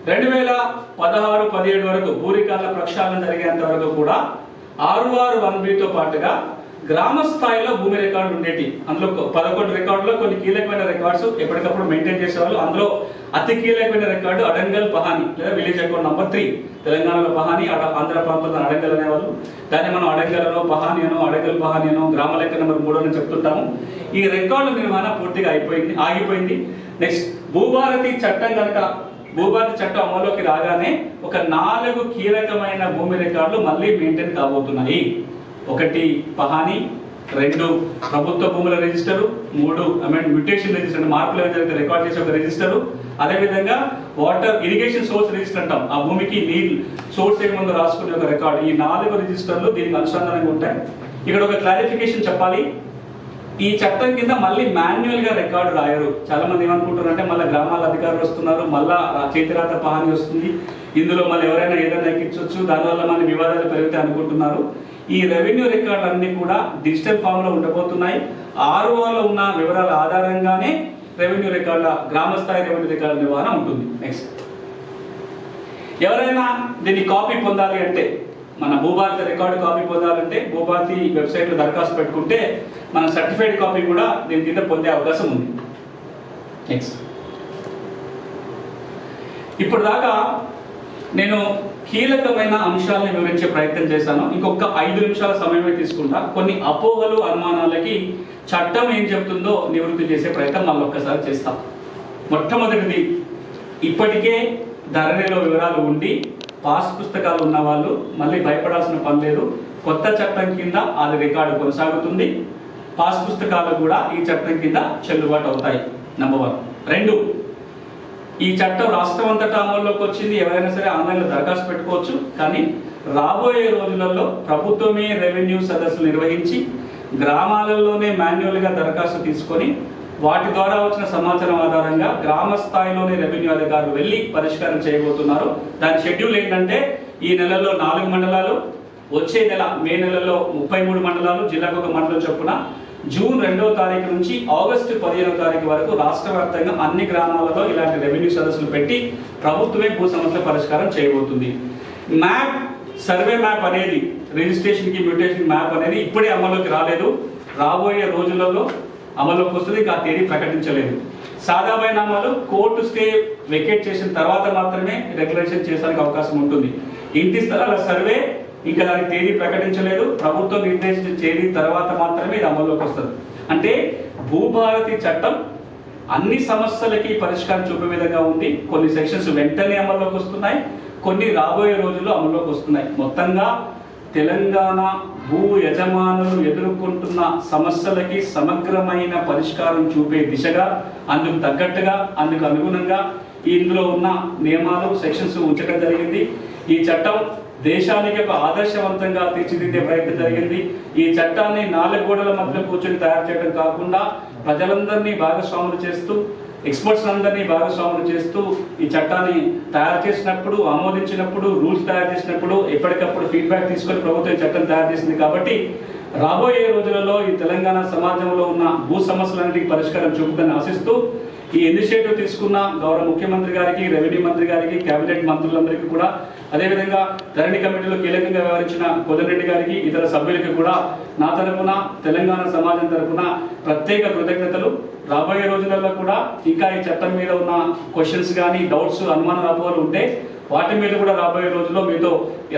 2016-17 వరకు భూ రికార్డుల ప్రక్షాళన జరిగేంత వరకు కూడా 661B పాటుగా గ్రామ స్థాయిలో భూమి రికార్డులు ఉండేటి. అందులో 11 రికార్డులో కొన్ని కీలకమైన రికార్డ్స్ ఎప్పటికప్పుడు మెయింటైన్ చేసేవాళ్ళు. అందులో అతి కీలకమైన రికార్డు అడంగల్ పహాని లేదా విలేజ్ అకౌంట్ నంబర్ 3. తెలంగాణలో పహాని, ఆంధ్ర ప్రాంతంలో అడంగల్ అనేవాళ్ళు. దాన్ని మనం అడంగల్ పహాని అనో అడంగల్ పహాని అనో గ్రామ లెక్క నెంబర్ 3 అని చెప్తుంటాము. ఈ రికార్డు నిర్వహణ పూర్తిగా ఆగిపోయింది. నెక్స్ట్ భూభారతి చట్టం అమలులోకి రాగానే ఒక 4 కీలకమైన భూమి రికార్డులు మళ్ళీ మెయింటైన్ కాబోతున్నాయి. 1 పహాని, 2 ప్రభుత్వ భూముల రిజిస్టరు, 3 మ్యూటేషన్ రిజిస్టర్, మార్పులు ఏదైతే రికార్డ్ చేసే ఒక రిజిస్టరు, అదేవిధంగా వాటర్ ఇరిగేషన్ సోర్స్ రిజిస్టర్ అంటాం, ఆ భూమికి నీళ్ళు సోర్స్ ఏముందో రాసుకునే ఒక రికార్డు. ఈ 4 రిజిస్టర్లు దీనికి అనుసంధానంగా ఉంటాయి. ఇక్కడ ఒక క్లారిఫికేషన్ చెప్పాలి, ఈ చట్టం కింద మళ్ళీ మాన్యువల్ గా రికార్డు రాయరు. చాలా మంది ఏమనుకుంటారు అంటే మళ్ళీ గ్రామాల అధికారులు వస్తున్నారు, మళ్ళా చేతిరాత పహాని వస్తుంది, ఇందులో మళ్ళీ ఎవరైనా ఏదైనా ఎక్కించవచ్చు, దానివల్ల మన వివాదాలు పెరుగుతాయి అనుకుంటున్నారు. ఈ రెవెన్యూ రికార్డులన్నీ కూడా డిజిటల్ ఫామ్ లో ఉండబోతున్నాయి. ROలో ఉన్న వివరాల ఆధారంగానే రెవెన్యూ రికార్డుల గ్రామ స్థాయి రెవెన్యూ రికార్డుల నిర్వహణ ఉంటుంది. నెక్స్ట్ ఎవరైనా దీన్ని కాపీ పొందాలి అంటే మన భూభారతి రికార్డు కాపీ పొందాలంటే భూభారతి వెబ్సైట్లో దరఖాస్తు పెట్టుకుంటే మన సర్టిఫైడ్ కాపీ కూడా దీని కింద పొందే అవకాశం ఉంది. నెక్స్ట్, ఇప్పుడు దాకా నేను కీలకమైన అంశాలను వివరించే ప్రయత్నం చేశాను. ఇంకొక 5 నిమిషాల సమయమే తీసుకుంటా. కొన్ని అపోహలు అనుమానాలకి చట్టం ఏం చెప్తుందో నివృత్తి చేసే ప్రయత్నం మళ్ళీ ఒక్కసారి చేస్తాం. మొట్టమొదటిది, ఇప్పటికే ధరణిలో వివరాలు ఉండి పాస్ పుస్తకాలు ఉన్న వాళ్ళు మళ్ళీ భయపడాల్సిన పని లేదు. కొత్త చట్టం కింద అది రికార్డు కొనసాగుతుంది. పాస్ పుస్తకాలు కూడా ఈ చట్టం కింద చెల్లుబాటు అవుతాయి. నంబర్ 1. 2, ఈ చట్టం రాష్ట్రం అంతటా అమల్లోకి వచ్చింది. ఎవరైనా సరే ఆన్లైన్లో దరఖాస్తు పెట్టుకోవచ్చు. కానీ రాబోయే రోజులలో ప్రభుత్వమే రెవెన్యూ సదస్సులు నిర్వహించి గ్రామాలలోనే మాన్యువల్గా దరఖాస్తు తీసుకొని వాటి ద్వారా వచ్చిన సమాచారం ఆధారంగా గ్రామ స్థాయిలోనే రెవెన్యూ అధికారులు వెళ్ళి పరిష్కారం చేయబోతున్నారు. దాని షెడ్యూల్ ఏంటంటే ఈ నెలలో 4 మండలాలు, వచ్చే నెల మే నెలలో 33 మండలాలు, జిల్లాకు 1 మండలం చొప్పున జూన్ 2వ తారీఖు నుంచి ఆగస్టు 15వ తారీఖు వరకు రాష్ట్ర వ్యాప్తంగా అన్ని గ్రామాలలో ఇలాంటి రెవెన్యూ సదస్సులు పెట్టి ప్రభుత్వమే భూ సమస్యల పరిష్కారం చేయబోతుంది. మ్యాప్, సర్వే మ్యాప్ అనేది రిజిస్ట్రేషన్కి మ్యూటేషన్ మ్యాప్ అనేది ఇప్పుడే అమల్లోకి రాలేదు. రాబోయే రోజులలో అమల్లోకి వస్తుంది. ఇంకా తేదీ ప్రకటించలేదు. సాదా బైనామాలు కోర్టు స్టే వెకేట్ చేసిన తర్వాత మాత్రమే రెగ్యులేషన్ చేయడానికి అవకాశం ఉంటుంది. ఇంటి స్థలాల సర్వే ఇంకా దానికి తేదీ ప్రకటించలేదు. ప్రభుత్వం నిర్దేశించిన తేదీ తర్వాత మాత్రమే ఇది అమల్లోకి వస్తుంది. అంటే భూభారతి చట్టం అన్ని సమస్యలకి పరిష్కారం చూపే విధంగా ఉంది. కొన్ని సెక్షన్స్ వెంటనే అమల్లోకి వస్తున్నాయి, కొన్ని రాబోయే రోజుల్లో అమల్లోకి వస్తున్నాయి. మొత్తంగా తెలంగాణ భూ యజమానులు ఎదుర్కొంటున్న సమస్యలకి సమగ్రమైన పరిష్కారం చూపే దిశగా, అందుకు తగ్గట్టుగా, అందుకు అనుగుణంగా ఇందులో ఉన్న నియమాలు, సెక్షన్స్ ఉంచడం జరిగింది. ఈ చట్టం దేశానికి ఒక ఆదర్శవంతంగా తీర్చిదిద్దే ప్రయత్నం జరిగింది. ఈ చట్టాన్ని 4 గోడల మధ్య కూర్చొని తయారు చేయడం కాకుండా ప్రజలందరినీ భాగస్వాములు చేస్తూ, ఎక్స్పర్ట్స్ అందరినీ భాగస్వాములు చేస్తూ ఈ చట్టాన్ని తయారు చేసినప్పుడు, ఆమోదించినప్పుడు, రూల్స్ తయారు చేసినప్పుడు ఎప్పటికప్పుడు ఫీడ్బ్యాక్ తీసుకొని ప్రభుత్వం ఈ చట్టం తయారు చేసింది. కాబట్టి రాబోయే రోజులలో ఈ తెలంగాణ సమాజంలో ఉన్న భూ సమస్యలన్నిటికీ పరిష్కారం చూపుతుందని ఆశిస్తూ ఈ ఇనిషియేటివ్ తీసుకున్న గౌరవ ముఖ్యమంత్రి గారికి, రెవెన్యూ మంత్రి గారికి, కేబినెట్ మంత్రులందరికీ కూడా, అదేవిధంగా ధరణి కమిటీలో కీలకంగా వ్యవహరించిన కోదండరెడ్డి గారికి, ఇతర సభ్యులకి కూడా నా తరపున, తెలంగాణ సమాజం తరపున ప్రత్యేక కృతజ్ఞతలు. రాబోయే రోజులలో కూడా ఇంకా ఈ చట్టం మీద ఉన్న క్వశ్చన్స్ కానీ, డౌట్స్, అనుమానాలు, అపోహలు ఉంటే వాటి మీద కూడా రాబోయే రోజుల్లో మీతో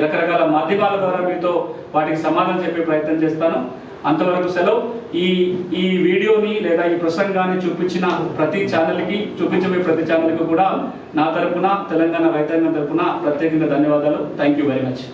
రకరకాల మాధ్యమాల ద్వారా మీతో వాటికి సమాధానం చెప్పే ప్రయత్నం చేస్తాను. అంతవరకు సెలవు. ఈ వీడియోని లేదా ఈ ప్రసంగాన్ని చూపించిన ప్రతి ఛానల్కి, చూపించబోయే ప్రతి ఛానల్కి కూడా నా తరపున, తెలంగాణ రైతాంగం తరపున ప్రత్యేకంగా ధన్యవాదాలు. Thank you very much.